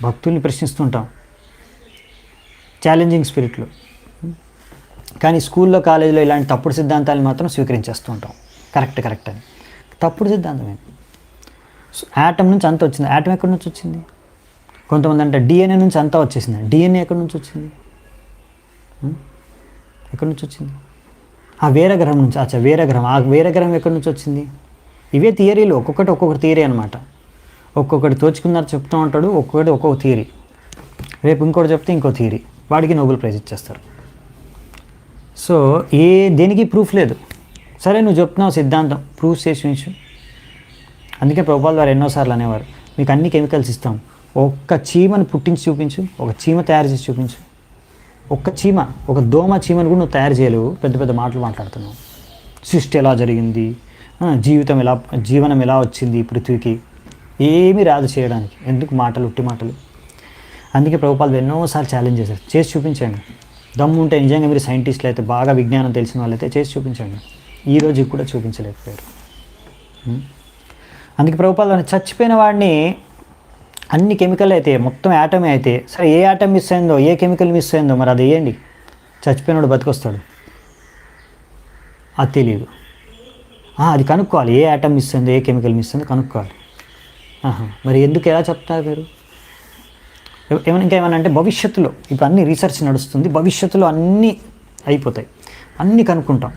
భక్తుల్ని ప్రశ్నిస్తుంటాం ఛాలెంజింగ్ స్పిరిట్లో. కానీ స్కూల్లో, కాలేజీలో ఇలాంటి తప్పుడు సిద్ధాంతాలను మాత్రం స్వీకరించేస్తూ ఉంటాం. కరెక్ట్ అని. తప్పుడు సిద్ధాంతమే. యాటమ్ నుంచి అంత వచ్చింది. యాటమ్ ఎక్కడి నుంచి వచ్చింది? కొంతమంది అంటే డిఎన్ఏ నుంచి అంతా వచ్చేసింది. డిఎన్ఏ ఎక్కడి నుంచి వచ్చింది? ఎక్కడి నుంచి వచ్చింది? ఆ వేరే గ్రహం నుంచి. వేరే గ్రహం. ఆ వేరే గ్రహం ఎక్కడి నుంచి వచ్చింది? ఇవే థియరీలు, ఒక్కొక్కటి థియరీ అనమాట. ఒక్కొక్కటి తోచుకున్నారు చెప్తూ ఉంటాడు, ఒక్కొక్క థియరీ. రేపు ఇంకోటి చెప్తే ఇంకో థియరీ, వాడికి నోబెల్ ప్రైజ్ ఇచ్చేస్తారు. సో దేనికి ప్రూఫ్ లేదు. సరే నువ్వు చెప్తున్నావు సిద్ధాంతం, ప్రూఫ్ చేసి ఉంచు. అందుకే ప్రభుపాల్ వారు ఎన్నోసార్లు అనేవారు, మీకు అన్ని కెమికల్స్ ఇస్తాం, ఒక్క చీమను పుట్టించి చూపించు, ఒక చీమ తయారు చేసి చూపించు. ఒక్క చీమ, ఒక దోమ చీమను కూడా నువ్వు తయారు చేయలేవు, పెద్ద పెద్ద మాటలు మాట్లాడుతున్నావు. సృష్టి ఎలా జరిగింది, జీవనం ఎలా వచ్చింది పృథ్వీకి, ఏమీ రాదు చేయడానికి, ఎందుకు మాటలు, ఉట్టి మాటలు. అందుకే ప్రభుపాల్ ఎన్నోసార్లు ఛాలెంజ్ చేశారు, చేసి చూపించండి. దమ్ము ఉంటే నిజంగా మీరు సైంటిస్టులు అయితే, బాగా విజ్ఞానం తెలిసిన వాళ్ళైతే చేసి చూపించండి. ఈ రోజుకి కూడా చూపించలేకపోయారు. అందుకే ప్రభుపాల్ చచ్చిపోయిన వాడిని అన్ని కెమికల్ అయితే, మొత్తం యాటమే అయితే, సరే ఏ యాటమ్ మిస్ అయిందో, ఏ కెమికల్ మిస్ అయిందో మరి అది వేయండి, చచ్చిపోయినవాడు బతికొస్తాడు. అది తెలియదు. అది కనుక్కోవాలి, ఏ యాటమ్ మిస్ అయిందో, ఏ కెమికల్ మిస్ అయిందో కనుక్కోవాలి. మరి ఎందుకు, ఎలా చెప్తారు మీరు? ఇంకేమన్నా అంటే భవిష్యత్తులో, ఇప్పుడు అన్ని రీసెర్చ్ నడుస్తుంది, భవిష్యత్తులో అన్నీ అయిపోతాయి, అన్నీ కనుక్కుంటాం.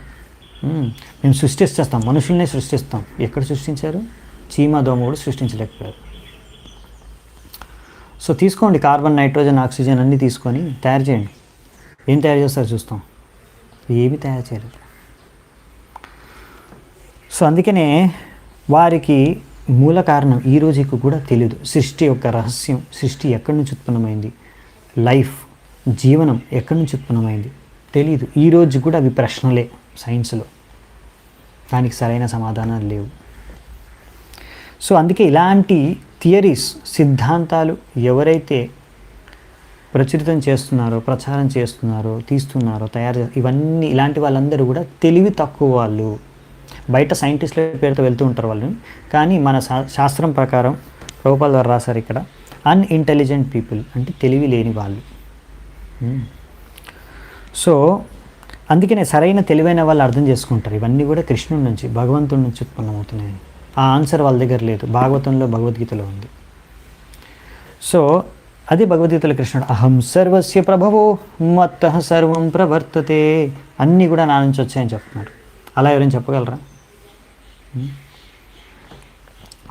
మేము సృష్టిస్తాం, మనుషుల్నే సృష్టిస్తాం. ఎక్కడ సృష్టించారు? చీమ, దోమ కూడా సృష్టించలేకపోయారు. సో తీసుకోండి, కార్బన్, నైట్రోజన్, ఆక్సిజన్ అన్నీ తీసుకొని తయారు చేయండి. ఏం తయారు చేస్తారు చూస్తాం. ఏమీ తయారు చేయలేదు. సో అందుకనే వారికి మూల కారణం ఈ రోజుకి కూడా తెలియదు. సృష్టి యొక్క రహస్యం, సృష్టి ఎక్కడి నుంచి ఉత్పన్నమైంది, లైఫ్, జీవనం ఎక్కడి నుంచి ఉత్పన్నమైంది తెలియదు. ఈ రోజు కూడా అవి ప్రశ్నలే సైన్స్లో, దానికి సరైన సమాధానాలు లేవు. సో అందుకే ఇలాంటి థియరీస్, సిద్ధాంతాలు ఎవరైతే ప్రచురితం చేస్తున్నారో, ప్రచారం చేస్తున్నారో, తీస్తున్నారో, ఇవన్నీ ఇలాంటి వాళ్ళందరూ కూడా తెలివి తక్కువ వాళ్ళు. బయట సైంటిస్టుల పేరుతో వెళ్తూ ఉంటారు వాళ్ళు, కానీ మన శాస్త్రం ప్రకారం ప్రభుపాల్ వారు రాశారు ఇక్కడ, అన్ఇంటెలిజెంట్ పీపుల్ అంటే తెలివి లేని వాళ్ళు. సో అందుకనే సరైన తెలివైన వాళ్ళు అర్థం చేసుకుంటారు, ఇవన్నీ కూడా కృష్ణుడి నుంచి, భగవంతుడి నుంచి ఉత్పన్నమవుతున్నాయని. ఆ ఆన్సర్ వాళ్ళ దగ్గర లేదు, భాగవతంలో, భగవద్గీతలో ఉంది. సో అదే భగవద్గీతలో కృష్ణుడు అహం సర్వస్య ప్రభవో మత్తః సర్వం ప్రవర్తతే, అన్నీ కూడా నా నుంచి వచ్చాయని చెప్తున్నారు. అలా ఎవరైనా చెప్పగలరా?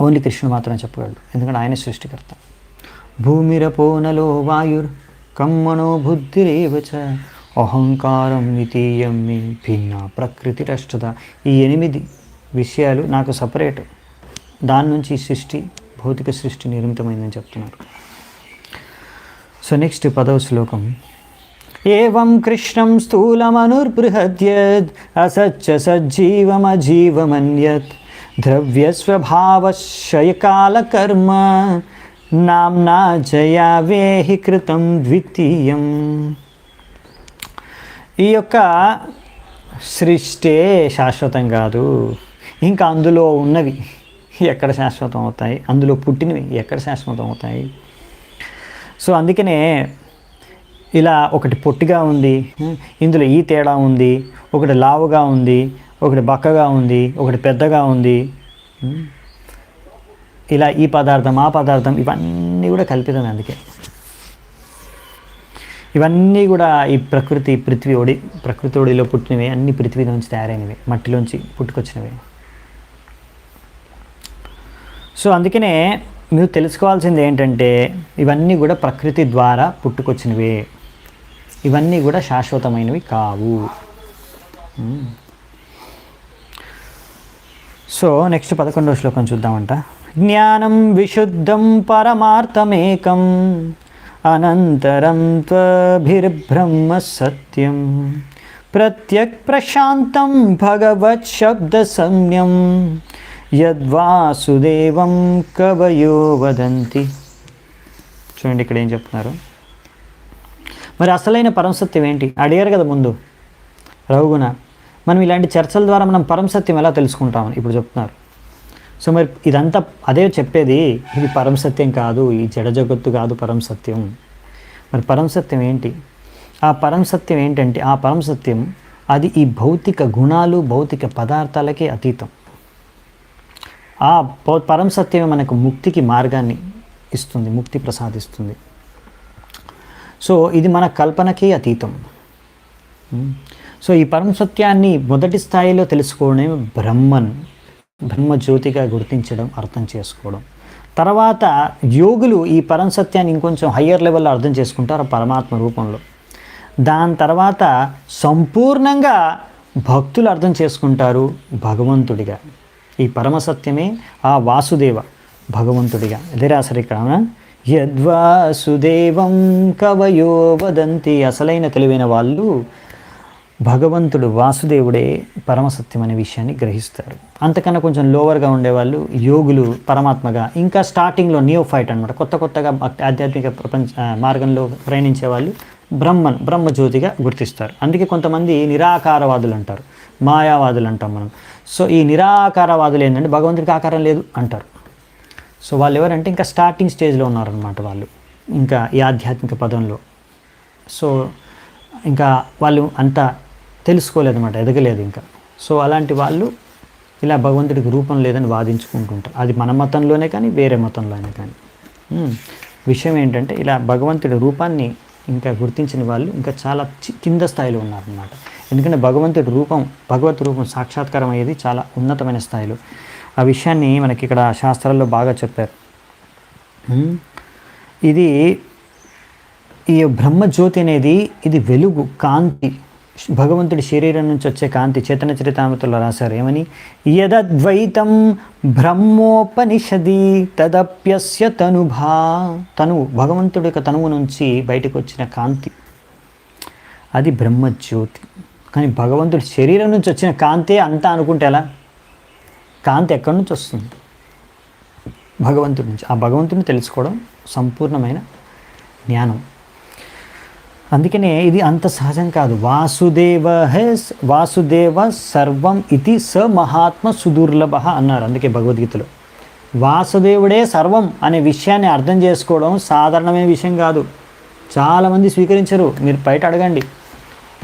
ఓన్లీ కృష్ణుడు మాత్రమే చెప్పగలడు, ఎందుకంటే ఆయన సృష్టికర్త. భూమిరపోనలో వాయుర్ కమ్మనో బుద్ధిరేవచ అహంకారం ద్వితీయం మే భిన్న ప్రకృతిరష్టత. ఈ 8 విషయాలు నాకు సపరేట్, దాని నుంచి సృష్టి, భౌతిక సృష్టి నిర్మితమైందని చెప్తున్నారు. సో నెక్స్ట్ 10వ శ్లోకం. ఏవం కృష్ణం స్థూలమనుర్బృహద్యద్ అసచ్చ సజ్జీవమజీవమన్యత్ ద్రవ్యస్వభావశయకాలకర్మ నామ్నా జయా వేహి కృతం ద్వితీయం. ఈ యొక్క సృష్టే శాశ్వతం కాదు, ఇంకా అందులో ఉన్నవి ఎక్కడ శాశ్వతం అవుతాయి, అందులో పుట్టినవి ఎక్కడ శాశ్వతం అవుతాయి. సో అందుకనే ఇలా ఒకటి పొట్టిగా ఉంది, ఇందులో ఈ తేడా ఉంది, ఒకటి లావుగా ఉంది, ఒకటి బక్కగా ఉంది, ఒకటి పెద్దగా ఉంది, ఇలా ఈ పదార్థం ఆ పదార్థం ఇవన్నీ కూడా కల్పితమే. అందుకే ఇవన్నీ కూడా ఈ ప్రకృతి ఒడిలో పుట్టినవి, అన్ని పృథ్వీలోంచి తయారైనవి, మట్టిలోంచి పుట్టుకొచ్చినవి. సో అందుకనే మీరు తెలుసుకోవాల్సింది ఏంటంటే ఇవన్నీ కూడా ప్రకృతి ద్వారా పుట్టుకొచ్చినవే, ఇవన్నీ కూడా శాశ్వతమైనవి కావు. సో నెక్స్ట్ 11వ శ్లోకం చూద్దామంట. జ్ఞానం విశుద్ధం పరమార్థమేకం అనంతరం త్వభిర్బ్రహ్మ సత్యం ప్రత్యక్ ప్రశాంతం భగవత్ శబ్ద సంజ్ఞం యద్వాసుదేవం కవయో వదంతి. చూడండి ఇక్కడ ఏం చెప్తున్నారు. మరి అసలైన పరమసత్యం ఏంటి అడిగారు కదా ముందు రఘుగుణ. మనం ఇలాంటి చర్చల ద్వారా మనం పరమసత్యం ఎలా తెలుసుకుంటామని ఇప్పుడు చెప్తున్నారు. సో మరి ఇదంతా అదే చెప్పేది, ఇది పరమసత్యం కాదు, ఈ జడ జగత్తు కాదు పరమసత్యం. మరి పరమసత్యం ఏంటి? ఆ పరమసత్యం ఏంటంటే ఆ పరమసత్యం అది ఈ భౌతిక గుణాలు, భౌతిక పదార్థాలకే అతీతం. ఆ పరమసత్యమే మనకు ముక్తికి మార్గాన్ని ఇస్తుంది, ముక్తి ప్రసాదిస్తుంది. సో ఇది మన కల్పనకే అతీతం. సో ఈ పరమసత్యాన్ని మొదటి స్థాయిలో తెలుసుకోవడమే బ్రహ్మజ్యోతిగా గుర్తించడం, అర్థం చేసుకోవడం. తర్వాత యోగులు ఈ పరమసత్యాన్ని ఇంకొంచెం హయ్యర్ లెవెల్లో అర్థం చేసుకుంటారు పరమాత్మ రూపంలో. దాని తర్వాత సంపూర్ణంగా భక్తులు అర్థం చేసుకుంటారు భగవంతుడిగా. ఈ పరమసత్యమే ఆ వాసుదేవ భగవంతుడిగా. ఇదే రాశారు ఇక్కడ. యద్వాసుదేవం కవయో వదంతి. అసలైన తెలివైన వాళ్ళు భగవంతుడు వాసుదేవుడే పరమసత్యం అనే విషయాన్ని గ్రహిస్తారు. అంతకన్నా కొంచెం లోవర్గా ఉండేవాళ్ళు యోగులు పరమాత్మగా, ఇంకా స్టార్టింగ్లో నియోఫైట్ అనమాట, కొత్తగా ఆధ్యాత్మిక ప్రపంచ మార్గంలో ప్రయాణించే వాళ్ళు బ్రహ్మజ్యోతిగా గుర్తిస్తారు. అందుకే కొంతమంది నిరాకారవాదులు అంటారు, మాయావాదులు అంటాం మనం. సో ఈ నిరాకారవాదులు ఏంటంటే భగవంతుడికి ఆకారం లేదు అంటారు. సో వాళ్ళు ఎవరంటే ఇంకా స్టార్టింగ్ స్టేజ్లో ఉన్నారనమాట వాళ్ళు, ఇంకా ఈ ఆధ్యాత్మిక పదంలో. సో ఇంకా వాళ్ళు అంతా తెలుసుకోలేదన్నమాట, ఎదగలేదు ఇంకా. సో అలాంటి వాళ్ళు ఇలా భగవంతుడికి రూపం లేదని వాదించుకుంటుంటారు. అది మన మతంలోనే కానీ వేరే మతంలోనే కానీ. విషయం ఏంటంటే ఇలా భగవంతుడి రూపాన్ని ఇంకా గుర్తించిన వాళ్ళు ఇంకా చాలా కింద స్థాయిలో ఉన్నారన్నమాట. ఎందుకంటే భగవత్ రూపం సాక్షాత్కారం అయ్యేది చాలా ఉన్నతమైన స్థాయిలో. ఆ విషయాన్ని మనకి ఇక్కడ శాస్త్రాల్లో బాగా చెప్పారు. ఇది ఈ బ్రహ్మజ్యోతి అనేది ఇది వెలుగు, కాంతి, భగవంతుడి శరీరం నుంచి వచ్చే కాంతి. చైతన్య చరితామృతంలో రాశారు ఏమని? యదద్వైతం బ్రహ్మోపనిషది తదప్యస్య తనువు, భగవంతుడి యొక్క తనువు నుంచి బయటకు వచ్చిన కాంతి, అది బ్రహ్మజ్యోతి. కానీ భగవంతుడి శరీరం నుంచి వచ్చిన కాంతే అంతా అనుకుంటే ఎలా? కాంతి ఎక్కడి నుంచి వస్తుంది? భగవంతుడి నుంచి. ఆ భగవంతుడిని తెలుసుకోవడం సంపూర్ణమైన జ్ఞానం. అందుకనే ఇది అంత సహజం కాదు. వాసుదేవ సర్వం ఇది స మహాత్మ సుదుర్లభ అన్నారు. అందుకే భగవద్గీతలో వాసుదేవుడే సర్వం అనే విషయాన్ని అర్థం చేసుకోవడం సాధారణమైన విషయం కాదు. చాలామంది స్వీకరించరు. మీరు బయట అడగండి,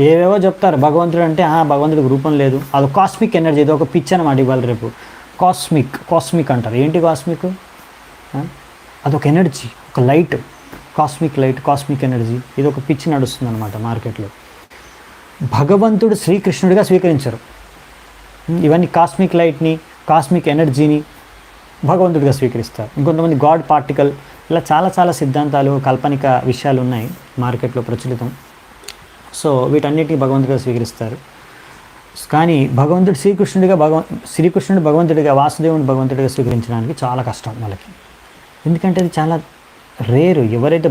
ఏవేవో చెప్తారు. భగవంతుడు అంటే భగవంతుడికి రూపం లేదు, అది కాస్మిక్ ఎనర్జీ, ఇది ఒక పిచ్ అనమాట. ఇవాళ రేపు కాస్మిక్ అంటారు. ఏంటి కాస్మిక్? అదొక ఎనర్జీ, ఒక light, cosmic light, cosmic energy. ఇది ఒక పిచ్ నడుస్తుంది అనమాట మార్కెట్లో. భగవంతుడు శ్రీకృష్ణుడిగా స్వీకరించరు. ఇవన్నీ కాస్మిక్ లైట్ని, కాస్మిక్ ఎనర్జీని భగవంతుడిగా స్వీకరిస్తారు. ఇంకొంతమంది గాడ్ పార్టికల్, ఇలా చాలా చాలా సిద్ధాంతాలు, కాల్పనిక విషయాలు ఉన్నాయి మార్కెట్లో ప్రచురితం. సో వీటన్నిటిని భగవంతుడిగా స్వీకరిస్తారు. కానీ భగవంతుడు శ్రీకృష్ణుడు భగవంతుడిగా, వాసుదేవుని భగవంతుడిగా స్వీకరించడానికి చాలా కష్టం వాళ్ళకి. ఎందుకంటే అది చాలా రేరు. ఎవరైతే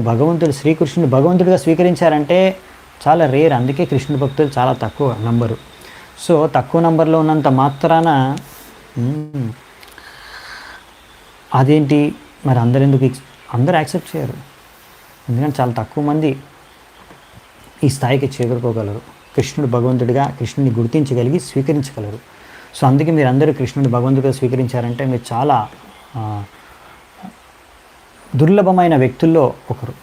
శ్రీకృష్ణుడు భగవంతుడిగా స్వీకరించారంటే చాలా రేర్. అందుకే కృష్ణుడి భక్తులు చాలా తక్కువ నంబరు. సో తక్కువ నంబర్లో ఉన్నంత మాత్రాన అదేంటి మరి అందరూ యాక్సెప్ట్ చేయరు. ఎందుకంటే చాలా తక్కువ మంది ఈ స్థాయికి చేరుకోగలరు. కృష్ణుడు భగవంతుడిగా, కృష్ణుడిని గుర్తించగలిగి స్వీకరించగలరు. సో అందుకే మీరు అందరూ కృష్ణుడు భగవంతుడిగా స్వీకరించారంటే మీరు చాలా దుర్లభమైన వ్యక్తుల్లో ఒకరు.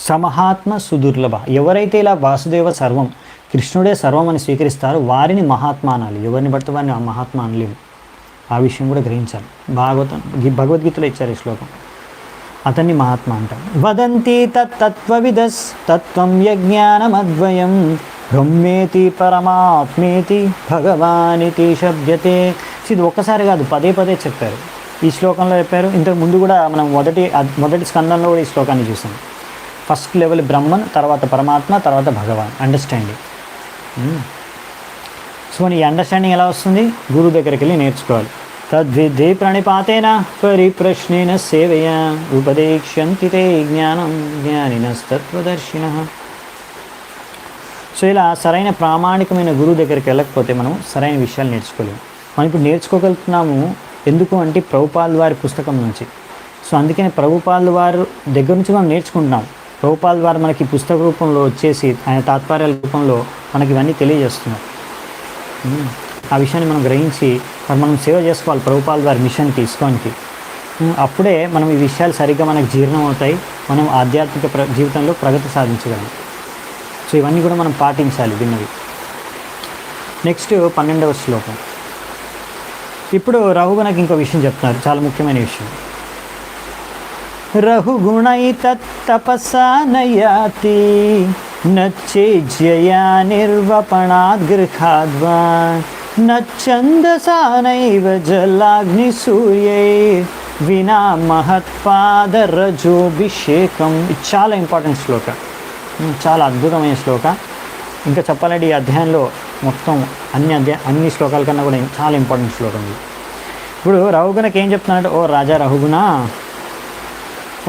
సమహాత్మ సుదుర్లభ. ఎవరైతే ఇలా వాసుదేవ సర్వం, కృష్ణుడే సర్వం అని స్వీకరిస్తారో వారిని మహాత్మా అనాలి. ఎవరిని బట్టి వారిని మహాత్మా అనలేము. ఆ విషయం కూడా గ్రహించాలి. భగవద్గీతలో ఇచ్చారు ఈ శ్లోకం. అతన్ని మహాత్మా అంటారు. వదంతి తత్వవిదస్ తత్వం యజ్ఞానమద్వయం బ్రహ్మేతి పరమాత్మేతి భగవానితి శబ్దతే. ఇది ఒక్కసారి కాదు, పదే పదే చెప్పారు. ఈ శ్లోకంలో చెప్పారు. ఇంతకు ముందు కూడా మనం మొదటి స్కందంలో కూడా ఈ శ్లోకాన్ని చూసాం. ఫస్ట్ లెవెల్ బ్రహ్మన్, తర్వాత పరమాత్మ, తర్వాత భగవాన్. అండర్స్టాండింగ్. సో ఈ అండర్స్టాండింగ్ ఎలా వస్తుంది? గురువు దగ్గరికి వెళ్ళి నేర్చుకోవాలి. తద్విద్ధి ప్రణిపాతేన పరిప్రశ్నేన సేవయా ఉపదేక్ష్యంతి తే జ్ఞానం జ్ఞానినస్తత్వదర్శినః. సో ఇలా సరైన ప్రామాణికమైన గురువు దగ్గరికి వెళ్ళకపోతే మనం సరైన విషయాలు నేర్చుకోలేము. మనం ఇప్పుడు నేర్చుకోగలుగుతున్నాము ఎందుకు అంటే ప్రభుపాల్ వారి పుస్తకం నుంచి. సో అందుకని ప్రభుపాల్ వారు దగ్గర నుంచి మనం నేర్చుకుంటున్నాం. ప్రభుపాల్ వారు మనకి పుస్తక రూపంలో వచ్చేసి ఆయన తాత్పర్యాల రూపంలో మనకి ఇవన్నీ తెలియజేస్తున్నారు. ఆ విషయాన్ని మనం గ్రహించి మనం సేవ చేసుకోవాలి ప్రభుపాల్ వారి మిషన్కి, ఇస్కాన్కి. అప్పుడే మనం ఈ విషయాలు సరిగ్గా మనకు జీర్ణం అవుతాయి. మనం ఆధ్యాత్మిక జీవితంలో ప్రగతి సాధించగలం. సో ఇవన్నీ కూడా మనం పాటించాలి విన్నవి. నెక్స్ట్ 12వ శ్లోకం. ఇప్పుడు రఘుగుణకి ఇంకో విషయం చెప్తున్నారు, చాలా ముఖ్యమైన విషయం. రఘుగుణై తపసా నయాతి నచ్చేజ్యయా నిర్వపణాద్ గృహాద్వా నచ్చందసానైవ జలాగ్ని సూర్యై వినా మహత్పాదరజోభిషేకం. ఇది చాలా ఇంపార్టెంట్ శ్లోక, చాలా అద్భుతమైన శ్లోక. ఇంకా చెప్పాలంటే ఈ అధ్యాయంలో మొత్తం అన్ని శ్లోకాల కన్నా కూడా చాలా ఇంపార్టెంట్ శ్లోకం ఇది. ఇప్పుడు రఘుగుణకి ఏం చెప్తున్నాడు? ఓ రాజా రఘుగుణ,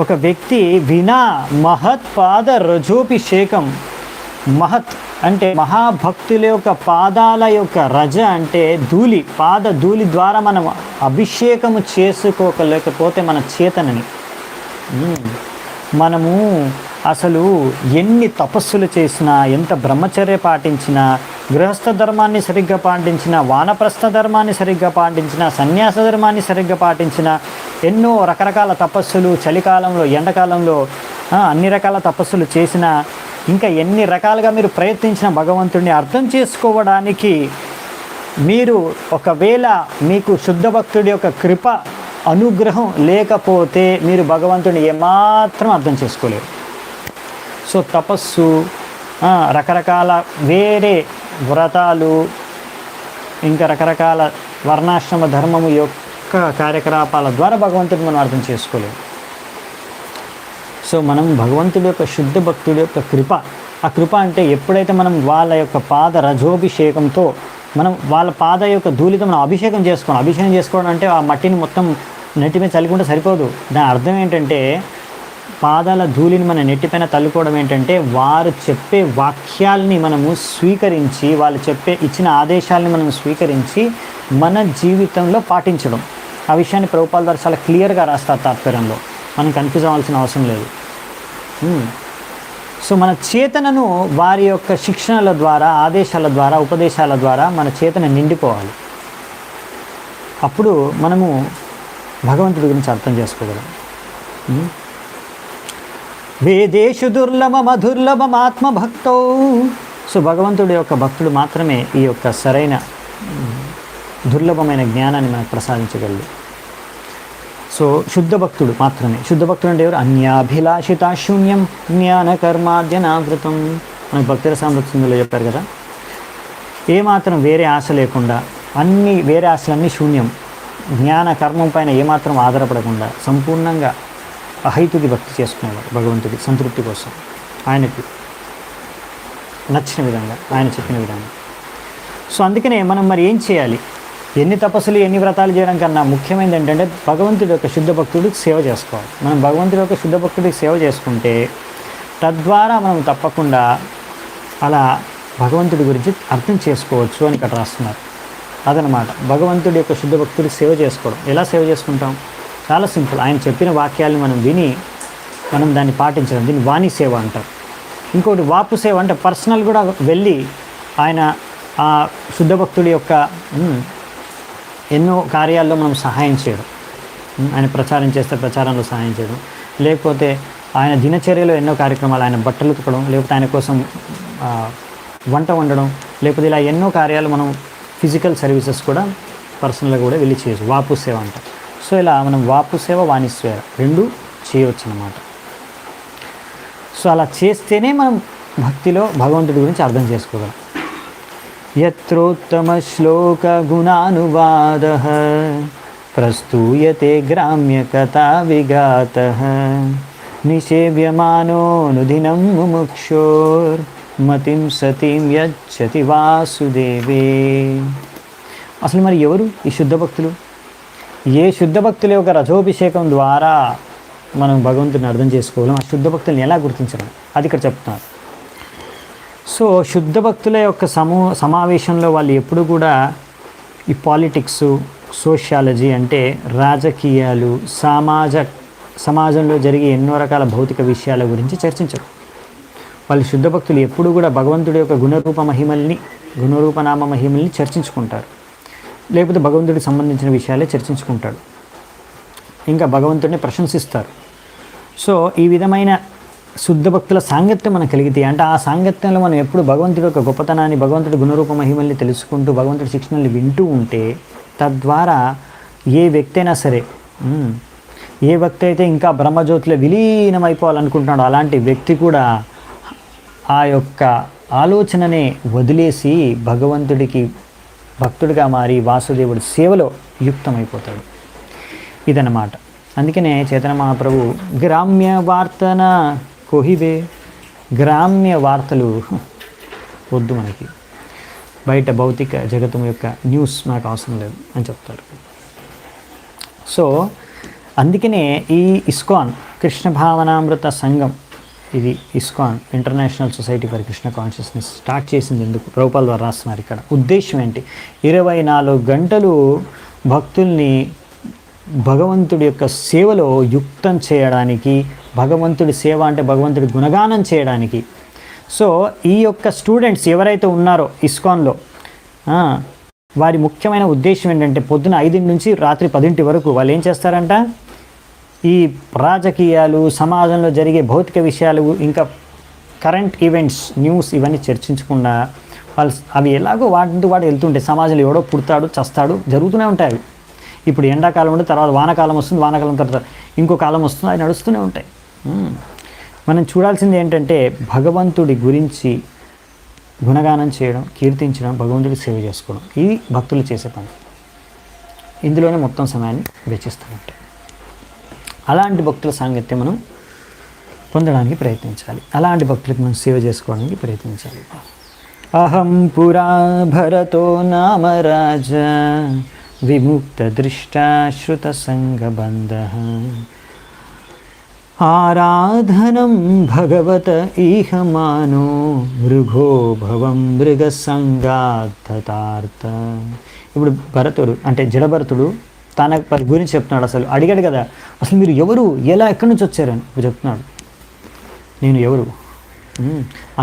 ఒక వ్యక్తి వినా మహత్పాద రజోభిషేకం. మహత్ అంటే మహాభక్తుల యొక్క పాదాల యొక్క రజ అంటే ధూళి, పాద ధూళి ద్వారా మనం అభిషేకము చేసుకోలేకపోతే మన చేతనని మనము అసలు ఎన్ని తపస్సులు చేసినా, ఎంత బ్రహ్మచర్య పాటించినా, గృహస్థ ధర్మాన్ని సరిగ్గా పాటించినా, వానప్రస్థ ధర్మాన్ని సరిగ్గా పాటించినా, సన్యాస ధర్మాన్ని సరిగ్గా పాటించినా, ఎన్నో రకరకాల తపస్సులు, చలికాలంలో ఎండాకాలంలో అన్ని రకాల తపస్సులు చేసినా, ఇంకా ఎన్ని రకాలుగా మీరు ప్రయత్నించిన భగవంతుడిని అర్థం చేసుకోవడానికి మీరు ఒకవేళ మీకు శుద్ధ భక్తుడి యొక్క కృప అనుగ్రహం లేకపోతే మీరు భగవంతుడిని ఏమాత్రం అర్థం చేసుకోలేరు. సో తపస్సు, రకరకాల వేరే వ్రతాలు, ఇంకా రకరకాల వర్ణాశ్రమ ధర్మము యొక్క కార్యకలాపాల ద్వారా భగవంతుడిని మనం అర్థం చేసుకోలేము. సో మనం భగవంతుడి యొక్క శుద్ధ భక్తుడి యొక్క కృప, ఆ కృప అంటే ఎప్పుడైతే మనం వాళ్ళ యొక్క పాద రజోభిషేకంతో మనం వాళ్ళ పాద యొక్క ధూళితో మనం అభిషేకం చేసుకోవడం అంటే ఆ మట్టిని మొత్తం నెట్టి మీద చల్లుకుంటే సరిపోదు. దాని అర్థం ఏంటంటే పాదాల ధూళిని మన నెట్టిపైన తల్లుకోవడం ఏంటంటే వారు చెప్పే వాక్యాల్ని మనము స్వీకరించి, వాళ్ళు ఇచ్చిన ఆదేశాలని మనం స్వీకరించి మన జీవితంలో పాటించడం. ఆ విషయాన్ని ప్రభుపాల్ గారు చాలా క్లియర్గా రాస్తారు తాత్పర్యంలో. మనం కన్ఫ్యూజ్ అవ్వాల్సిన అవసరం లేదు. సో మన చేతనను వారి యొక్క శిక్షణల ద్వారా, ఆదేశాల ద్వారా, ఉపదేశాల ద్వారా మన చేతన నిండిపోవాలి. అప్పుడు మనము భగవంతుడి గురించి అర్థం చేసుకోగలం. వేదేషు దుర్లభం ఆత్మభక్తౌ. సో భగవంతుడి యొక్క భక్తుడు మాత్రమే ఈ యొక్క సరైన దుర్లభమైన జ్ఞానాన్ని మనకు ప్రసాదించగలడు. సో శుద్ధ భక్తుడు మాత్రమే. శుద్ధ భక్తుడు అంటే ఎవరు? అన్యాభిలాషిత శూన్యం జ్ఞాన కర్మాద్యనావృతం. మనకు భక్తుల సామృతంలో చెప్పారు కదా, ఏమాత్రం వేరే ఆశ లేకుండా, వేరే ఆశలన్నీ శూన్యం, జ్ఞాన కర్మం పైన ఏమాత్రం ఆధారపడకుండా సంపూర్ణంగా అహైతుకి భక్తి చేసుకునేవారు భగవంతుడి సంతృప్తి కోసం, ఆయనకు నచ్చిన విధంగా, ఆయన చెప్పిన విధంగా. సో అందుకనే మనం మరి ఏం చేయాలి? ఎన్ని తపస్సులు ఎన్ని వ్రతాలు చేయడం కన్నా ముఖ్యమైనది ఏంటంటే భగవంతుడి యొక్క శుద్ధ భక్తుడికి సేవ చేసుకోవాలి. మనం భగవంతుడి యొక్క శుద్ధ భక్తుడికి సేవ చేసుకుంటే తద్వారా మనం తప్పకుండా అలా భగవంతుడి గురించి అర్థం చేసుకోవచ్చు అని ఇక్కడ రాస్తున్నారు. అదనమాట భగవంతుడి యొక్క శుద్ధ భక్తుడికి సేవ చేసుకోవడం. ఎలా సేవ చేసుకుంటాం? చాలా సింపుల్. ఆయన చెప్పిన వాక్యాలను మనం విని మనం దాన్ని పాటించడం, దీన్ని వాణి సేవ అంటారు. ఇంకోటి వాపు సేవ అంటే పర్సనల్ కూడా వెళ్ళి ఆయన ఆ శుద్ధ భక్తుడి యొక్క ఎన్నో కార్యాల్లో మనం సహాయం చేయడం, ఆయన ప్రచారం చేస్తే ప్రచారంలో సహాయం చేయడం, లేకపోతే ఆయన దినచర్యలో ఎన్నో కార్యక్రమాలు, ఆయన బట్టలు ఉతకడం, లేకపోతే ఆయన కోసం వంట వండడం, లేకపోతే ఇలా ఎన్నో కార్యాలు మనం ఫిజికల్ సర్వీసెస్ కూడా పర్సనల్గా కూడా వెళ్ళి చేయొచ్చు. వాపు సేవ అంటారు. సో ఇలా మనం వాపు సేవ వాణి సేవ రెండు చేయవచ్చు అన్నమాట. సో అలా చేస్తేనే మనం భక్తిలో భగవంతుడి గురించి అర్థం చేసుకోగలం. యత్రోత్తమ శ్లోక గుణానువాదః ప్రస్తూయతే గ్రామ్య కథా విగాతః నిషేవ్యమానోనుదినం ముముక్షోర్ మతిం సతీం యచ్చతి వాసుదేవే. అసలు మరి ఎవరు ఈ శుద్ధ భక్తులు? ఏ శుద్ధ భక్తుల యొక్క రజోభిషేకం ద్వారా మనం భగవంతుని అర్థం చేసుకోగలం? ఆ శుద్ధ భక్తుల్ని ఎలా గుర్తించడం అది ఇక్కడ చెప్తున్నారు. సో శుద్ధ భక్తుల యొక్క సమావేశంలో వాళ్ళు ఎప్పుడు కూడా ఈ పాలిటిక్స్, సోషియాలజీ అంటే రాజకీయాలు, సమాజంలో జరిగే ఎన్నో రకాల భౌతిక విషయాల గురించి చర్చించరు. వాళ్ళు శుద్ధ భక్తులు ఎప్పుడు కూడా భగవంతుడి యొక్క గుణరూపనామ మహిమల్ని చర్చించుకుంటారు, లేకపోతే భగవంతుడికి సంబంధించిన విషయాలే చర్చించుకుంటాడు, ఇంకా భగవంతుడిని ప్రశంసిస్తారు. సో ఈ విధమైన శుద్ధ భక్తుల సాంగత్యం మనకు కలిగితే, అంటే ఆ సాంగత్యంలో మనం ఎప్పుడు భగవంతుడి యొక్క గొప్పతనాన్ని, భగవంతుడి గుణరూప మహిమల్ని తెలుసుకుంటూ భగవంతుడి శిక్షణల్ని వింటూ ఉంటే తద్వారా ఏ వ్యక్తి అయినా సరే, ఏ వ్యక్తి అయితే ఇంకా బ్రహ్మజ్యోతిలో విలీనమైపోవాలనుకుంటున్నాడో అలాంటి వ్యక్తి కూడా ఆ యొక్క ఆలోచననే వదిలేసి భగవంతుడికి భక్తుడిగా మారి వాసుదేవుడి సేవలో యుక్తమైపోతాడు. ఇదన్నమాట. అందుకనే చైతన్య మహాప్రభు గ్రామ్య వార్తన కోహివే, గ్రామ్య వార్తలు వద్దు మనకి, బయట భౌతిక జగతం యొక్క న్యూస్ నాకు అవసరం లేదు అని చెప్తారు. సో అందుకనే ఈ ఇస్కాన్ కృష్ణ భావనామృత సంఘం, ఇది ISKCON international society for Krishna consciousness start చేసింది ఎందుకు? ప్రభుపాల్ వారు రాస్తున్నారు ఇక్కడ. ఉద్దేశం ఏంటి? 24 గంటలు భక్తుల్ని భగవంతుడి యొక్క సేవలో యుక్తం చేయడానికి, భగవంతుడి సేవ అంటే భగవంతుడి గుణగానం చేయడానికి. సో ఈ యొక్క స్టూడెంట్స్ ఎవరైతే ఉన్నారో ఇస్కాన్లో, వారి ముఖ్యమైన ఉద్దేశం ఏంటంటే పొద్దున 5 నుంచి రాత్రి 10 వరకు వాళ్ళు ఏం చేస్తారంట? ఈ రాజకీయాలు, సమాజంలో జరిగే భౌతిక విషయాలు, ఇంకా కరెంట్ ఈవెంట్స్, న్యూస్ ఇవన్నీ చర్చించకుండా వాళ్ళు అవి ఎలాగో వాటితో వాడు వెళ్తుంటాయి. సమాజంలో ఎవడో పుడతాడు, చస్తాడు, జరుగుతూనే ఉంటాయి అవి. ఇప్పుడు ఎండాకాలం ఉంటే తర్వాత వానాకాలం వస్తుంది, వానాకాలం తర్వాత ఇంకో కాలం వస్తుంది, అవి నడుస్తూనే ఉంటాయి. మనం చూడాల్సింది ఏంటంటే భగవంతుడి గురించి గుణగానం చేయడం, కీర్తించడం, భగవంతుడికి సేవ చేసుకోవడం, ఇది భక్తులు చేసే పని. ఇందులోనే మొత్తం సమయాన్ని వెచ్చిస్తామంటే అలాంటి భక్తుల సాంగత్యం మనం పొందడానికి ప్రయత్నించాలి. అలాంటి భక్తులకు మనం సేవ చేసుకోవడానికి ప్రయత్నించాలి. అహం పురా భరతో నామ రాజా విముక్త దృష్టా శ్రుత సంగబంధ ఆరాధనం భగవత ఈహ మానో మృగో భవం మృగ సంగార్థతార్థ. ఇప్పుడు భరతుడు అంటే జడభరతుడు తన గురించి చెప్తున్నాడు. అసలు అడిగాడు కదా, అసలు మీరు ఎవరు, ఎలా, ఎక్కడి నుంచి వచ్చారని. ఇప్పుడు చెప్తున్నాడు, నేను ఎవరు,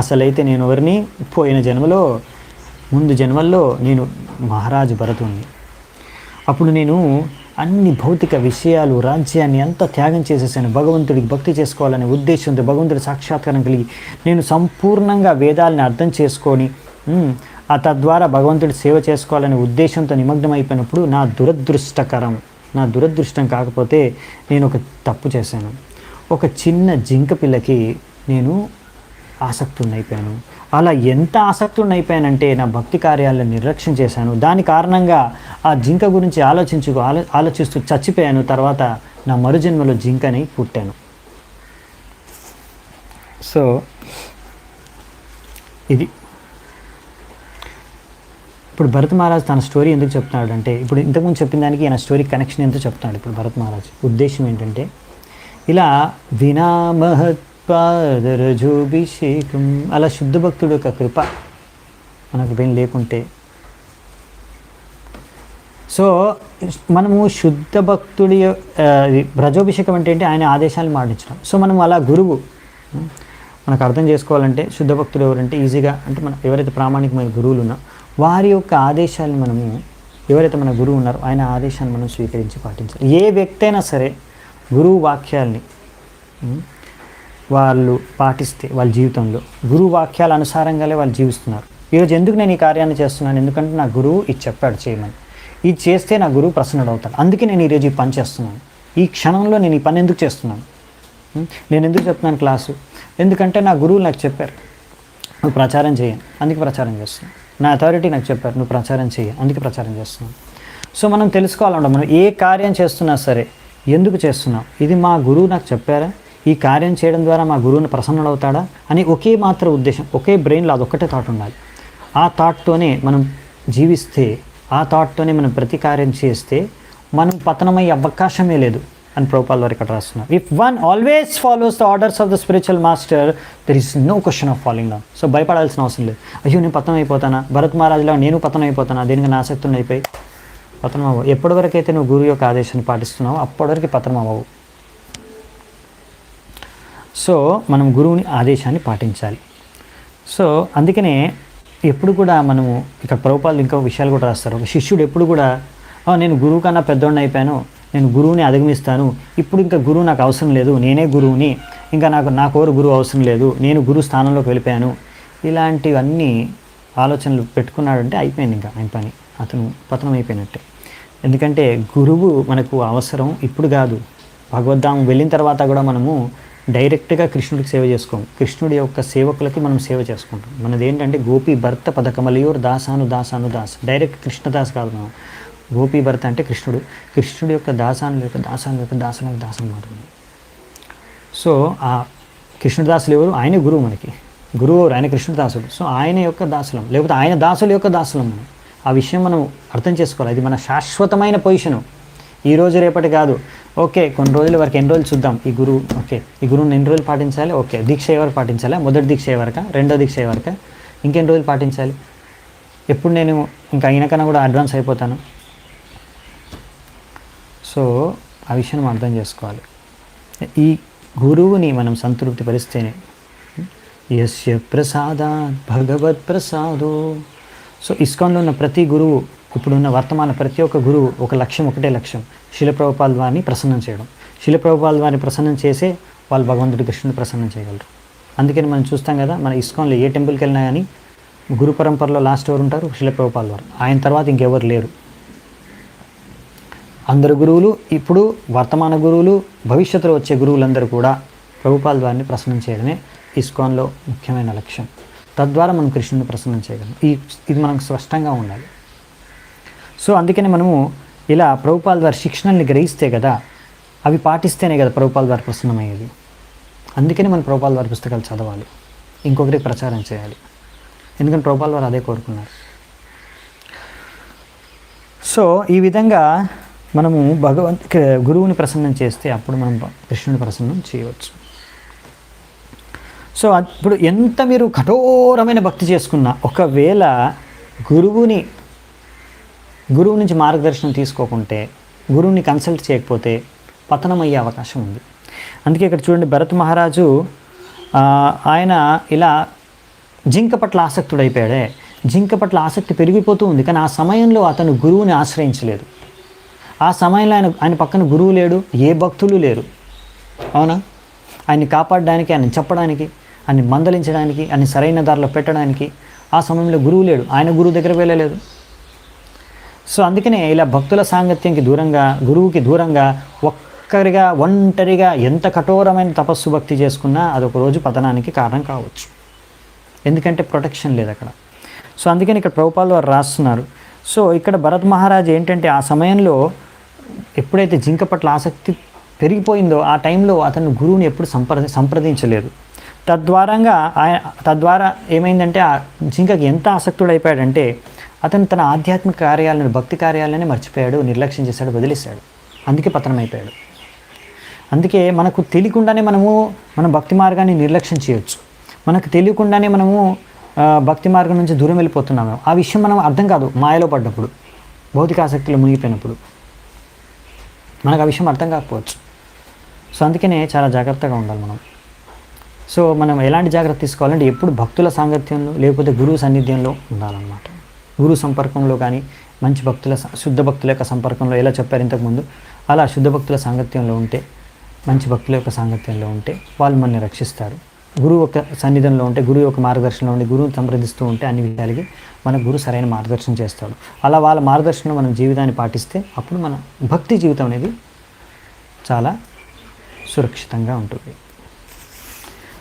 అసలైతే నేను ఎవరిని, పోయిన జన్మలో, ముందు జన్మల్లో నేను మహారాజు భరతుడిని. అప్పుడు నేను అన్ని భౌతిక విషయాలు, రాజ్యాన్ని అంతా త్యాగం చేసేసాను. భగవంతుడికి భక్తి చేసుకోవాలనే ఉద్దేశంతో, భగవంతుడి సాక్షాత్కారం కలిగి నేను సంపూర్ణంగా వేదాలని అర్థం చేసుకొని ఆ తద్వారా భగవంతుడి సేవ చేసుకోవాలనే ఉద్దేశంతో నిమగ్నం అయిపోయినప్పుడు నా దురదృష్టం కాకపోతే నేను ఒక తప్పు చేశాను. ఒక చిన్న జింక పిల్లకి నేను ఆసక్తున్నైపోయాను. అలా ఎంత ఆసక్తున్నైపోయానంటే నా భక్తి కార్యాలను నిర్లక్ష్యం చేశాను. దాని కారణంగా ఆ జింక గురించి ఆలోచిస్తూ చచ్చిపోయాను. తర్వాత నా మరుజన్మలో జింకని పుట్టాను. సో ఇది ఇప్పుడు భరత్ మహారాజ్ తన స్టోరీ ఎందుకు చెప్తున్నాడు అంటే, ఇప్పుడు ఇంతకుముందు చెప్పిన దానికి ఆయన స్టోరీ కనెక్షన్ ఎందుకు చెప్తున్నాడు ఇప్పుడు భరత్ మహారాజ్ ఉద్దేశం ఏంటంటే, ఇలా వినా మహత్పాదరజోభిషేకం, అలా శుద్ధ భక్తుడు యొక్క కృప మనకు ఏం లేకుంటే, సో మనము శుద్ధ భక్తుడి రజోభిషేకం అంటే ఏంటి, ఆయన ఆదేశాలను పాటించడం. సో మనం అలా గురువు మనకు అర్థం చేసుకోవాలంటే శుద్ధ భక్తుడు ఎవరంటే ఈజీగా అంటే మనం ఎవరైతే ప్రామాణికమైన గురువులు ఉన్నారో వారి యొక్క ఆదేశాలను మనము, ఎవరైతే మన గురువు ఉన్నారో ఆయన ఆదేశాన్ని మనం స్వీకరించి పాటించాలి. ఏ వ్యక్తి అయినా సరే గురువు వాక్యాల్ని వాళ్ళు పాటిస్తే వాళ్ళ జీవితంలో గురువు వాక్యాల అనుసారంగానే వాళ్ళు జీవిస్తున్నారు. ఈరోజు ఎందుకు నేను ఈ కార్యాన్ని చేస్తున్నాను, ఎందుకంటే నా గురువు ఇది చెప్పాడు చేయమని, ఇది చేస్తే నా గురువు ప్రసన్నుడు అవుతాడు, అందుకే నేను ఈరోజు ఈ పని చేస్తున్నాను, ఈ క్షణంలో నేను ఈ పని ఎందుకు చేస్తున్నాను, నేను ఎందుకు చెప్తున్నాను క్లాసు, ఎందుకంటే నా గురువు నాకు చెప్పారు నువ్వు ప్రచారం చేయను, అందుకే ప్రచారం చేస్తున్నాను, నా అథారిటీ నాకు చెప్పారు నువ్వు ప్రచారం చేయ, అందుకే ప్రచారం చేస్తున్నాను. సో మనం తెలుసుకోవాలంటే మనం ఏ కార్యం చేస్తున్నా సరే ఎందుకు చేస్తున్నాం, ఇది మా గురువు నాకు చెప్పారా, ఈ కార్యం చేయడం ద్వారా మా గురువుని ప్రసన్నుడు అవుతాడా అని ఒకే మాత్ర ఉద్దేశం, ఒకే బ్రెయిన్లో అదొక్కటే థాట్ ఉండాలి. ఆ థాట్తోనే మనం జీవిస్తే, ఆ థాట్తోనే మనం ప్రతి కార్యం చేస్తే మనం పతనమయ్యే అవకాశమే లేదు అని ప్రభుపాల్ వారు ఇక్కడ రాస్తున్నారు. If one always follows the orders of the spiritual master there is no question of falling down. So భయపడాల్సిన అవసరం లేదు. అయ్యో నేను పతనం అయిపోతానా, భరత్ మహారాజులా నేను పతనం అయిపోతానా, దేనికి నా ఆసక్తిని అయిపోయి పతనం అవ్వవు. ఎప్పటివరకైతే నువ్వు గురువు యొక్క ఆదేశాన్ని పాటిస్తున్నావో అప్పటివరకు పతనం అవ్వవు. సో మనం గురువుని ఆదేశాన్ని పాటించాలి. సో అందుకనే ఎప్పుడు కూడా మనము ఇక్కడ ప్రభుపాలు ఇంకో విషయాలు కూడా రాస్తారు. ఒక శిష్యుడు ఎప్పుడు కూడా నేను గురువు కన్నా పెద్దోడిని అయిపోయాను, నేను గురువుని అధిగమిస్తాను, ఇప్పుడు ఇంకా గురువు నాకు అవసరం లేదు, నేనే గురువుని, ఇంకా నాకెవరు గురువు అవసరం లేదు, నేను గురువు స్థానంలోకి వెళ్ళిపోయాను, ఇలాంటివన్నీ ఆలోచనలు పెట్టుకున్నాడంటే అయిపోయింది, ఇంకా ఆయన పని, అతను పతనం అయిపోయినట్టే. ఎందుకంటే గురువు మనకు అవసరం ఇప్పుడు కాదు, భగవద్ధామం వెళ్ళిన తర్వాత కూడా మనము డైరెక్ట్గా కృష్ణుడికి సేవ చేసుకోము, కృష్ణుడి యొక్క సేవకులకి మనం సేవ చేసుకుంటాం. మనది ఏంటంటే గోపీ భర్త పదకమలయోర్ దాసాను దాసాను దాస్, డైరెక్ట్ కృష్ణదాస్ కాదు, మనం గోపీ భర్త అంటే కృష్ణుడు, కృష్ణుడి యొక్క దాసానుల యొక్క దాసనులకు దాసం మాత్రమే. సో ఆ కృష్ణదాసులు ఎవరు, ఆయనే గురువు మనకి, గురువు ఆయన కృష్ణదాసుడు. సో ఆయన యొక్క దాసులం, లేకపోతే ఆయన దాసుల యొక్క దాసులం మనం. ఆ విషయం మనం అర్థం చేసుకోవాలి. ఇది మన శాశ్వతమైన పొజిషను, ఈరోజు రేపటి కాదు. ఓకే కొన్ని రోజుల వరకు, ఎన్ని రోజులు చూద్దాం ఈ గురువు, ఓకే ఈ గురువుని ఎన్ని రోజులు పాటించాలి, ఓకే దీక్ష ఎవరు పాటించాలి, మొదటి దీక్ష ఎవరక, రెండో దీక్ష ఎవరక, ఇంకెన్ని రోజులు పాటించాలి, ఎప్పుడు నేను ఇంకా అయినకన్నా కూడా అడ్వాన్స్ అయిపోతాను. సో ఆ విషయం మనం అర్థం చేసుకోవాలి. ఈ గురువుని మనం సంతృప్తి పరిస్తేనే యస్య ప్రసాదాత్ భగవత్ ప్రసాదో. సో ఇస్కాన్లో ఉన్న ప్రతి గురువు, ఇప్పుడున్న వర్తమాన ప్రతి ఒక్క గురువు ఒక లక్ష్యం, ఒకటే లక్ష్యం, శిల ప్రభుపాల్ వారిని ప్రసన్నం చేయడం. శిల ప్రభుపాల్ వారిని ప్రసన్నం చేసే వాళ్ళు భగవంతుడి కృష్ణుని ప్రసన్నం చేయగలరు. అందుకని మనం చూస్తాం కదా, మన ఇస్కాన్లో ఏ టెంపుల్కి వెళ్ళినా కానీ గురు పరంపరలో లాస్ట్ ఎవరు ఉంటారు, శిల ప్రభుపాల్ వారు, ఆయన తర్వాత ఇంకెవరు లేరు. అందరు గురువులు, ఇప్పుడు వర్తమాన గురువులు, భవిష్యత్తులో వచ్చే గురువులందరూ కూడా ప్రభుపాల్ వారిని ప్రసన్నం చేయడమే ఇస్కాన్లో ముఖ్యమైన లక్ష్యం. తద్వారా మనం కృష్ణుని ప్రసన్నం చేయగలం. ఇది మనకు స్పష్టంగా ఉండాలి. సో అందుకని మనము ఇలా ప్రభుపాల్ వారి శిక్షణల్ని గ్రహిస్తే కదా, అవి పాటిస్తేనే కదా ప్రభుపాల్ వారి ప్రసన్నమయ్యేది. అందుకని మనం ప్రభుపాల్ వారి పుస్తకాలు చదవాలి, ఇంకొకరికి ప్రచారం చేయాలి, ఎందుకంటే ప్రభుపాల్ వారు అదే కోరుకున్నారు. సో ఈ విధంగా మనము గురువుని ప్రసన్నం చేస్తే అప్పుడు మనం కృష్ణుని ప్రసన్నం చేయవచ్చు. సో ఇప్పుడు ఎంత మీరు కఠోరమైన భక్తి చేసుకున్నా, ఒకవేళ గురువు నుంచి మార్గదర్శనం తీసుకోకుంటే, గురువుని కన్సల్ట్ చేయకపోతే పతనం అయ్యే అవకాశం ఉంది. అందుకే ఇక్కడ చూడండి, భరత్ మహారాజు ఆయన ఇలా జింక పట్ల ఆసక్తుడైపోయాడే, జింక పట్ల ఆసక్తి పెరిగిపోతూ ఉంది, కానీ ఆ సమయంలో అతను గురువుని ఆశ్రయించలేదు. ఆ సమయంలో ఆయన పక్కన గురువు లేడు, ఏ భక్తులు లేరు, అవునా? ఆయన్ని కాపాడడానికి, ఆయన చెప్పడానికి, ఆయన్ని మందలించడానికి, ఆయన్ని సరైన దారిలో పెట్టడానికి ఆ సమయంలో గురువు లేడు, ఆయన గురువు దగ్గర వెళ్ళలేదు. సో అందుకనే ఇలా భక్తుల సాంగత్యంకి దూరంగా, గురువుకి దూరంగా, ఒంటరిగా ఎంత కఠోరమైన తపస్సు భక్తి చేసుకున్నా అదొక రోజు పతనానికి కారణం కావచ్చు, ఎందుకంటే ప్రొటెక్షన్ లేదు అక్కడ. సో అందుకని ఇక్కడ ప్రభుపాల్ వారు రాస్తున్నారు. సో ఇక్కడ భరత్ మహారాజ్ ఏంటంటే ఆ సమయంలో ఎప్పుడైతే జింక పట్ల ఆసక్తి పెరిగిపోయిందో ఆ టైంలో అతను గురువుని ఎప్పుడు సంప్రదించలేదు. తద్వారా ఏమైందంటే ఆ జింకకి ఎంత ఆసక్తుడైపోయాడంటే అతను తన ఆధ్యాత్మిక కార్యాలను, భక్తి కార్యాలనే మర్చిపోయాడు, నిర్లక్ష్యం చేశాడు, వదిలేశాడు. అందుకే పతనమైపోయాడు. అందుకే మనకు తెలియకుండానే మన భక్తి మార్గాన్ని నిర్లక్ష్యం చేయొచ్చు. మనకు తెలియకుండానే మనము భక్తి మార్గం నుంచి దూరం వెళ్ళిపోతున్నాము. ఆ విషయం మనం అర్థం కాదు. మాయలో పడ్డప్పుడు, భౌతిక ఆసక్తిలో మునిగిపోయినప్పుడు మనకు ఆ విషయం అర్థం కాకపోవచ్చు. సో అందుకనే చాలా జాగ్రత్తగా ఉండాలి మనం. సో మనం ఎలాంటి జాగ్రత్త తీసుకోవాలంటే ఎప్పుడు భక్తుల సాంగత్యంలో లేకపోతే గురువు సాన్నిధ్యంలో ఉండాలన్నమాట. గురువు సంపర్కంలో కానీ, మంచి భక్తుల, శుద్ధ భక్తుల యొక్క సంపర్కంలో, ఎలా చెప్పారు ఇంతకుముందు, అలా శుద్ధ భక్తుల సాంగత్యంలో ఉంటే, మంచి భక్తుల యొక్క సాంగత్యంలో ఉంటే వాళ్ళు మనల్ని రక్షిస్తారు. గురువు యొక్క సన్నిధంలో ఉంటే, గురువు యొక్క మార్గదర్శనంలో ఉండి, గురువుని సంప్రదిస్తూ ఉంటే అన్ని విషయాలకి మన గురువు సరైన మార్గదర్శనం చేస్తాడు. అలా వాళ్ళ మార్గదర్శనంలో మనం జీవితాన్ని పాటిస్తే అప్పుడు మన భక్తి జీవితం అనేది చాలా సురక్షితంగా ఉంటుంది.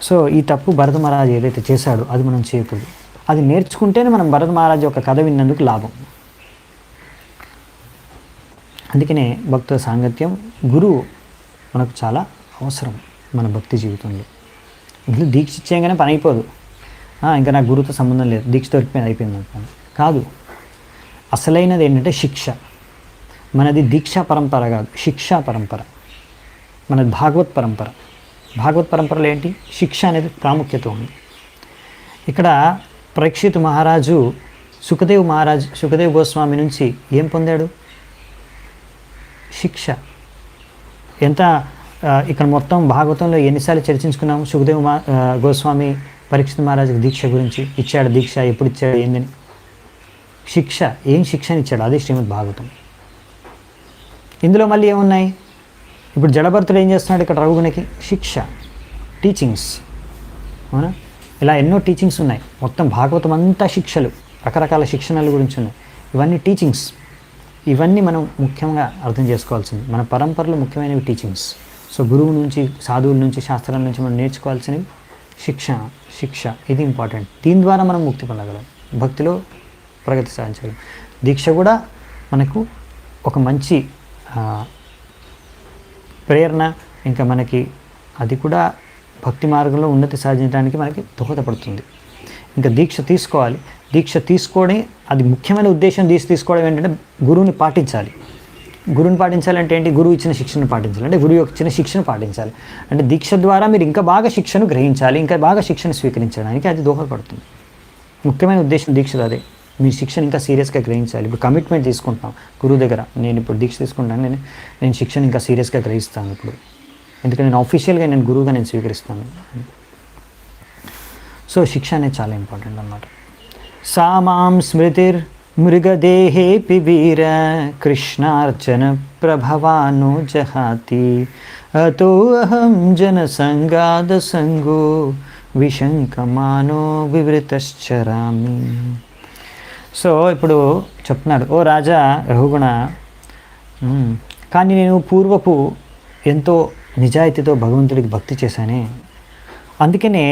సో ఈ తప్పు భరత మహారాజు ఏదైతే చేశాడో అది మనం చేయకూడదు. అది నేర్చుకుంటేనే మనం భరత మహారాజు యొక్క కథ విన్నందుకు లాభం. అందుకనే భక్తుల సాంగత్యం, గురువు మనకు చాలా అవసరం మన భక్తి జీవితంలో. ఇది దీక్ష ఇచ్చేయగానే పని అయిపోదు. ఇంకా నాకు గురువుతో సంబంధం లేదు, దీక్ష దొరికిపోయింది, అయిపోయింది అనుకోండి. కాదు, అసలైనది ఏంటంటే శిక్ష. మనది దీక్షా పరంపర కాదు, శిక్షా పరంపర. మనది భాగవత్ పరంపర. భాగవత్ పరంపరలో ఏంటి? శిక్ష అనేది ప్రాముఖ్యత ఉంది. ఇక్కడ పరీక్షిత్ మహారాజు సుఖదేవ్ గోస్వామి నుంచి ఏం పొందాడు? శిక్ష. ఎంత ఇక్కడ మొత్తం భాగవతంలో ఎన్నిసార్లు చర్చించుకున్నాము సుఖదేవ్ గోస్వామి పరీక్షిత్ మహారాజుకి దీక్ష గురించి. ఇచ్చాడు దీక్ష, ఎప్పుడు ఇచ్చాడు, ఏందని. శిక్ష, ఏం శిక్షని ఇచ్చాడు, అదే శ్రీమద్ భాగవతం. ఇందులో మళ్ళీ ఏమున్నాయి? ఇప్పుడు జడభరతుడు ఏం చేస్తున్నాడు ఇక్కడ రఘుగుణకి? శిక్ష, టీచింగ్స్. అవునా? ఇలా ఎన్నో టీచింగ్స్ ఉన్నాయి. మొత్తం భాగవతం అంతా శిక్షలు, రకరకాల శిక్షణల గురించి ఉన్నాయి. ఇవన్నీ టీచింగ్స్. ఇవన్నీ మనం ముఖ్యంగా అర్థం చేసుకోవాల్సింది. మన పరంపరలో ముఖ్యమైనవి టీచింగ్స్. సో గురువు నుంచి, సాధువుల నుంచి, శాస్త్రాల నుంచి మనం నేర్చుకోవాల్సినవి శిక్ష. ఇది ఇంపార్టెంట్. దీని ద్వారా మనం ముక్తి పొందగలం, భక్తిలో ప్రగతి సాధించగలం. దీక్ష కూడా మనకు ఒక మంచి ప్రేరణ. ఇంకా మనకి అది కూడా భక్తి మార్గంలో ఉన్నతి సాధించడానికి మనకి దోహదపడుతుంది. ఇంకా దీక్ష తీసుకోవాలి. దీక్ష తీసుకోవడం అది ముఖ్యమైన ఉద్దేశం. దీక్ష తీసుకోవడం ఏంటంటే గురువుని పాటించాలి. గురువుని పాటించాలంటే ఏంటి? గురువు ఇచ్చిన శిక్షను పాటించాలి. అంటే గురువు ఇచ్చిన శిక్షను పాటించాలి. అంటే దీక్ష ద్వారా మీరు ఇంకా బాగా శిక్షను గ్రహించాలి, ఇంకా బాగా శిక్షను స్వీకరించడానికి అది దోహదపడుతుంది. ముఖ్యమైన ఉద్దేశం దీక్ష అదే. మీ శిక్షను ఇంకా సీరియస్గా గ్రహించాలి. ఇప్పుడు కమిట్మెంట్ తీసుకుంటున్నాం గురువు దగ్గర. నేను ఇప్పుడు దీక్ష తీసుకుంటాను, నేను శిక్షను ఇంకా సీరియస్గా గ్రహిస్తాను ఇప్పుడు, ఎందుకంటే నేను ఆఫీషియల్గా నేను గురువుగా నేను స్వీకరిస్తాను. సో శిక్ష అనేది చాలా ఇంపార్టెంట్ అన్నమాట. సామాం స్మృతిర్ మృగదేహేపి వీర కృష్ణార్చన ప్రభవాను జహాతి అతో అహం జనసంగాద సంగో విశంకమానో వివృతశ్చరామి. సో ఇప్పుడు చెప్తున్నాడు, ఓ రాజా రఘుగుణ, కానీ నేను పూర్వపు ఎంతో నిజాయితీతో భగవంతుడికి భక్తి చేశానే, అందుకనే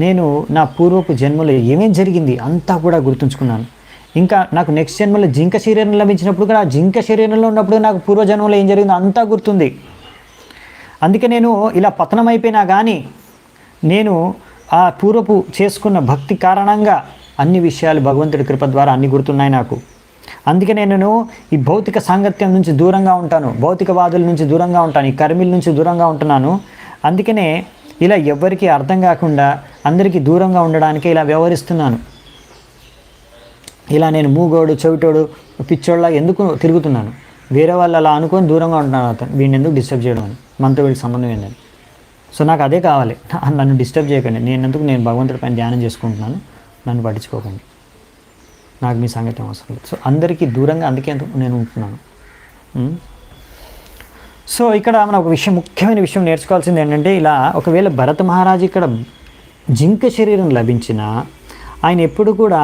నేను నా పూర్వపు జన్మలో ఏమేం జరిగింది అంతా కూడా గుర్తుంచుకున్నాను. ఇంకా నాకు నెక్స్ట్ జన్మలో జింక శరీరం లభించినప్పుడు కూడా, ఆ జింక శరీరంలో ఉన్నప్పుడు నాకు పూర్వజన్మలో ఏం జరిగిందో అంతా గుర్తుంది. అందుకే నేను ఇలా పతనం అయిపోయినా కానీ నేను ఆ పూర్వపు చేసుకున్న భక్తి కారణంగా అన్ని విషయాలు భగవంతుడి కృప ద్వారా అన్ని గుర్తున్నాయి నాకు. అందుకే నేను ఈ భౌతిక సాంగత్యం నుంచి దూరంగా ఉంటాను, భౌతికవాదుల నుంచి దూరంగా ఉంటాను, ఈ కర్మిల నుంచి దూరంగా ఉంటున్నాను. అందుకనే ఇలా ఎవ్వరికీ అర్థం కాకుండా అందరికీ దూరంగా ఉండడానికే ఇలా వ్యవహరిస్తున్నాను. ఇలా నేను మూగోడు, చెవిటోడు, పిచ్చోళ్ళ ఎందుకు తిరుగుతున్నాను? వేరే వాళ్ళు అలా అనుకొని దూరంగా ఉంటున్నాను. అతను వీడిని ఎందుకు డిస్టర్బ్ చేయడం అని, మనతో వీడికి సంబంధం ఏంటని. సో నాకు అదే కావాలి, నన్ను డిస్టర్బ్ చేయకండి. నేను భగవంతుడి పైన ధ్యానం చేసుకుంటున్నాను, నన్ను పట్టించుకోకండి, నాకు మీ సంగతి అవసరం లేదు. సో అందరికీ దూరంగా అందుకే నేను ఉంటున్నాను. సో ఇక్కడ మనం ఒక విషయం, ముఖ్యమైన విషయం నేర్చుకోవాల్సింది ఏంటంటే, ఇలా ఒకవేళ భరత మహారాజు ఇక్కడ జింక శరీరం లభించినా ఆయన ఎప్పుడు కూడా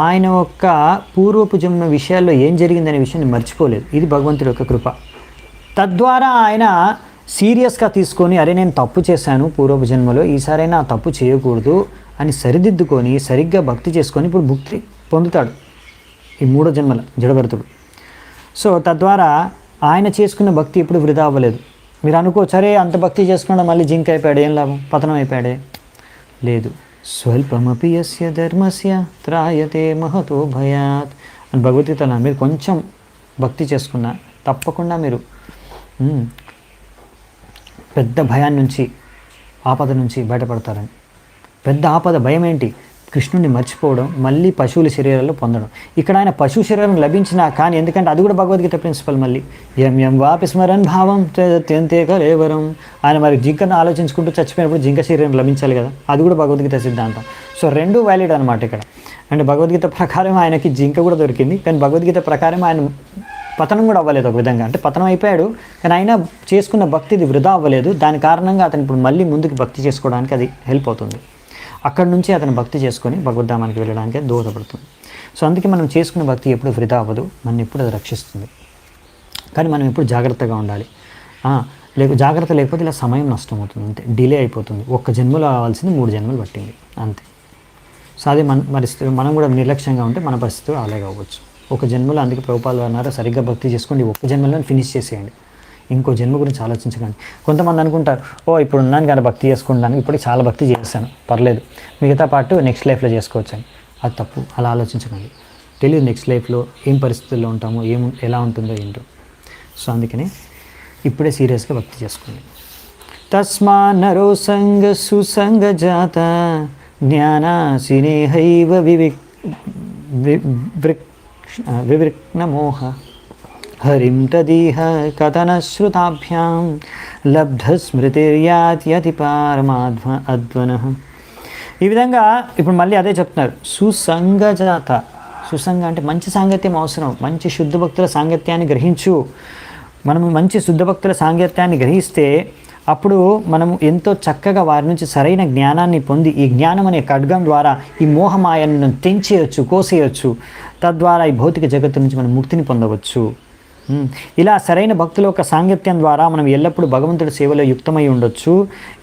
ఆయన యొక్క పూర్వపు జన్మ విషయాల్లో ఏం జరిగిందనే విషయాన్ని మర్చిపోలేదు. ఇది భగవంతుడి యొక్క కృప. తద్వారా ఆయన సీరియస్గా తీసుకొని, అరే నేను తప్పు చేశాను పూర్వపు జన్మలో, ఈసారైనా ఆ తప్పు చేయకూడదు అని సరిదిద్దుకొని సరిగ్గా భక్తి చేసుకొని ఇప్పుడు ముక్తి పొందుతాడు ఈ 3వ జన్మల జడభరతుడు. సో తద్వారా ఆయన చేసుకున్న భక్తి ఎప్పుడు వృధా అవ్వలేదు. మీరు అనుకోవచ్చు, సరే అంత భక్తి చేసుకున్నాడు మళ్ళీ జింక్ అయిపోయాడు, ఏం లాభం, పతనం అయిపోయాడే. లేదు. స్వల్పమపి యస్య ధర్మస్య త్రాయతే మహతో భయాత్ అని భగవద్గీతలో మీరు కొంచెం భక్తి చేసుకున్నా తప్పకుండా మీరు పెద్ద భయాన్ని నుంచి, ఆపద నుంచి బయటపడతారని. పెద్ద ఆపద భయం ఏంటి? కృష్ణుడిని మర్చిపోవడం, మళ్ళీ పశువుల శరీరాల్లో పొందడం. ఇక్కడ ఆయన పశువు శరీరం లభించినా కానీ, ఎందుకంటే అది కూడా భగవద్గీత ప్రిన్సిపల్. మళ్ళీ ఎం వాపి స్మరన్ భావం తెంతే కలేవరం. ఆయన మరి జింకను ఆలోచించుకుంటూ చచ్చిపోయినప్పుడు జింక శరీరం లభించాలి కదా, అది కూడా భగవద్గీత సిద్ధాంతం. సో రెండూ వ్యాలిడ్ అనమాట ఇక్కడ. అంటే భగవద్గీత ప్రకారం ఆయనకి జింక కూడా దొరికింది, కానీ భగవద్గీత ప్రకారం ఆయన పతనం కూడా అవ్వలేదు ఒక విధంగా. అంటే పతనం అయిపోయాడు, కానీ ఆయన చేసుకున్న భక్తిది వృధా అవ్వలేదు. దాని కారణంగా అతను ఇప్పుడు మళ్ళీ ముందుకు భక్తి చేసుకోవడానికి అది హెల్ప్ అవుతుంది. అక్కడి నుంచి అతను భక్తి చేసుకొని భగవద్ధామానికి వెళ్ళడానికి దోహదపడుతుంది. సో అందుకే మనం చేసుకున్న భక్తి ఎప్పుడు వృధా అవ్వదు, మనం ఎప్పుడు అది రక్షిస్తుంది. కానీ మనం ఎప్పుడు జాగ్రత్తగా ఉండాలి. జాగ్రత్త లేకపోతే ఇలా సమయం నష్టమవుతుంది, అంతే, డిలే అయిపోతుంది. ఒక్క జన్మలో కావాల్సింది 3 జన్మలు పట్టింది అంతే. సో అదే మనం కూడా నిర్లక్ష్యంగా ఉంటే మన పరిస్థితి అలాగే అవ్వచ్చు. ఒక జన్మలో, అందుకే ప్రభుపాలు అన్నారు, సరిగ్గా భక్తి చేసుకోండి, ఒక్క జన్మలో ఫినిష్ చేసేయండి, ఇంకో జన్మ గురించి ఆలోచించకండి. కొంతమంది అనుకుంటారు, ఇప్పుడు ఉన్నాను కానీ భక్తి చేసుకుంటాను, ఇప్పటికి చాలా భక్తి చేస్తాను, పర్లేదు, మిగతా పార్ట్ నెక్స్ట్ లైఫ్లో చేసుకోవచ్చు అని. అది తప్పు, అలా ఆలోచించకండి. తెలియదు నెక్స్ట్ లైఫ్లో ఏం పరిస్థితుల్లో ఉంటామో, ఎలా ఉంటుందో ఏంటో. సో అందుకని ఇప్పుడే సీరియస్గా భక్తి చేసుకోండి. తస్మా నరో సంగ సుసంగ జాత జ్ఞానాసినేహైవ వివృక్నమోహ హరిం తదీహ కథనశ్రుతాభ్యాం లబ్ధస్మృతిర్యాతి పారమాధ్వనః. ఈ విధంగా ఇప్పుడు మళ్ళీ అదే చెప్తున్నారు. సుసంగజాత, సుసంగ అంటే మంచి సాంగత్యం అవసరం. మంచి శుద్ధ భక్తుల సాంగత్యాన్ని గ్రహించు. మనము మంచి శుద్ధ భక్తుల సాంగత్యాన్ని గ్రహిస్తే అప్పుడు మనము ఎంతో చక్కగా వారి నుంచి సరైన జ్ఞానాన్ని పొంది, ఈ జ్ఞానం అనే ఖడ్గం ద్వారా ఈ మోహమాయను తెంచేయచ్చు, కోసేయచ్చు. తద్వారా ఈ భౌతిక జగత్తు నుంచి మనం ముక్తిని పొందవచ్చు. ఇలా సరైన భక్తుల యొక్క సాంగత్యం ద్వారా మనం ఎల్లప్పుడూ భగవంతుడి సేవలో యుక్తమై ఉండొచ్చు.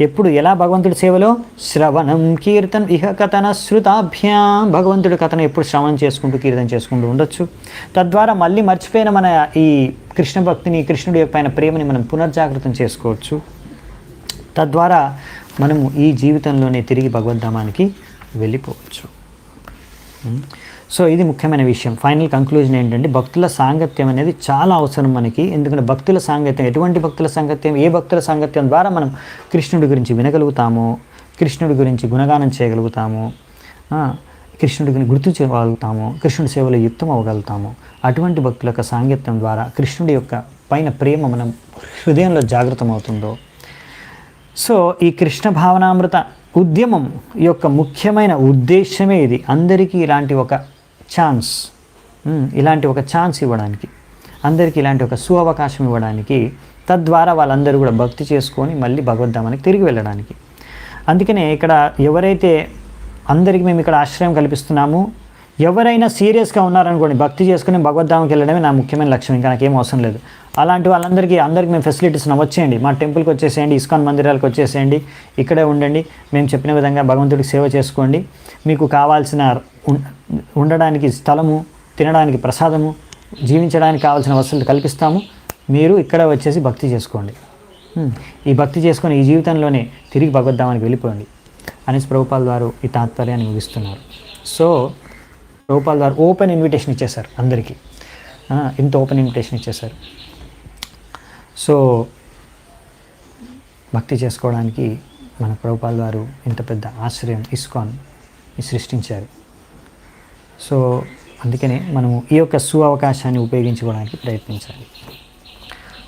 ఎప్పుడు ఎలా భగవంతుడి సేవలో? శ్రవణం కీర్తన్ ఇహ కథన శ్రుతాభ్యాం. భగవంతుడి కథను ఎప్పుడు శ్రవణం చేసుకుంటూ కీర్తన చేసుకుంటూ ఉండొచ్చు. తద్వారా మళ్ళీ మర్చిపోయిన మన ఈ కృష్ణ భక్తిని, కృష్ణుడి యొక్క పైన ప్రేమని మనం పునర్జాగృతం చేసుకోవచ్చు. తద్వారా మనము ఈ జీవితంలోనే తిరిగి భగవద్ధామానికి వెళ్ళిపోవచ్చు. సో ఇది ముఖ్యమైన విషయం. ఫైనల్ కంక్లూజన్ ఏంటంటే, భక్తుల సాంగత్యం అనేది చాలా అవసరం మనకి. ఎందుకంటే భక్తుల సాంగత్యం, ఎటువంటి భక్తుల సాంగత్యం, ఏ భక్తుల సాంగత్యం ద్వారా మనం కృష్ణుడి గురించి వినగలుగుతాము, కృష్ణుడి గురించి గుణగానం చేయగలుగుతాము, కృష్ణుడి గురించి గుర్తించగలుగుతాము, కృష్ణుడి సేవలో యుక్తం అవ్వగలుగుతాము. అటువంటి భక్తుల యొక్క సాంగత్యం ద్వారా కృష్ణుడి యొక్క పైన ప్రేమ మనం హృదయంలో జాగృతం అవుతుందో. సో ఈ కృష్ణ భావనామృత ఉద్యమం యొక్క ముఖ్యమైన ఉద్దేశమే ఇది. అందరికీ ఇలాంటి ఒక ఛాన్స్ ఇవ్వడానికి, అందరికీ ఇలాంటి ఒక సువకాశం ఇవ్వడానికి, తద్వారా వాళ్ళందరూ కూడా భక్తి చేసుకొని మళ్ళీ భగవద్ధామానికి తిరిగి వెళ్ళడానికి. అందుకనే ఇక్కడ ఎవరైతే అందరికీ మేము ఇక్కడ ఆశ్రయం కల్పిస్తున్నాము, ఎవరైనా సీరియస్గా ఉన్నారనుకోండి, భక్తి చేసుకుని భగవద్ధామానికి వెళ్ళడమే నా ముఖ్యమైన లక్ష్యం, ఇంకా నాకేం అవసరం లేదు. అలాంటి వాళ్ళందరికీ మేము ఫెసిలిటీస్ వచ్చేయండి, మా టెంపుల్కి వచ్చేసేయండి, ఇస్కాన్ మందిరాలకు వచ్చేసేయండి, ఇక్కడే ఉండండి, మేము చెప్పిన విధంగా భగవంతుడికి సేవ చేసుకోండి. మీకు కావాల్సిన ఉండడానికి స్థలము, తినడానికి ప్రసాదము, జీవించడానికి కావాల్సిన వసతులు కల్పిస్తాము, మీరు ఇక్కడ వచ్చేసి భక్తి చేసుకోండి. ఈ భక్తి చేసుకొని ఈ జీవితంలోనే తిరిగి భగవద్ధామానికి వెళ్ళిపోండి అనేసి ప్రభుపాల్ వారు ఈ తాత్పర్యాన్ని ముగిస్తున్నారు. సో ప్రభుపాల్ వారు ఓపెన్ ఇన్విటేషన్ ఇచ్చేశారు అందరికీ, ఇంత ఓపెన్ ఇన్విటేషన్ ఇచ్చేశారు. సో భక్తి చేసుకోవడానికి మన ప్రభుపాల్ వారు ఇంత పెద్ద ఆశ్రయం ఇస్కాన్ సృష్టించారు. సో అందుకనే మనము ఈ యొక్క అవకాశాన్ని ఉపయోగించుకోవడానికి ప్రయత్నించాలి.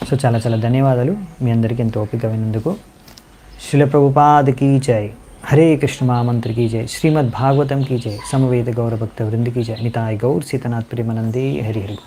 సో చాలా చాలా ధన్యవాదాలు మీ అందరికీ ఎంతో ఓపిక విన్నందుకు. శ్రీల ప్రభుపాద్ కీ జై. హరే కృష్ణ మహామంత్ర की जय. श्रीमद् भागवतम की जय. समवेत गौर भक्त वृंद की जय. निताय गौर सीतनाथ प्रेमानंदे हरि हरि.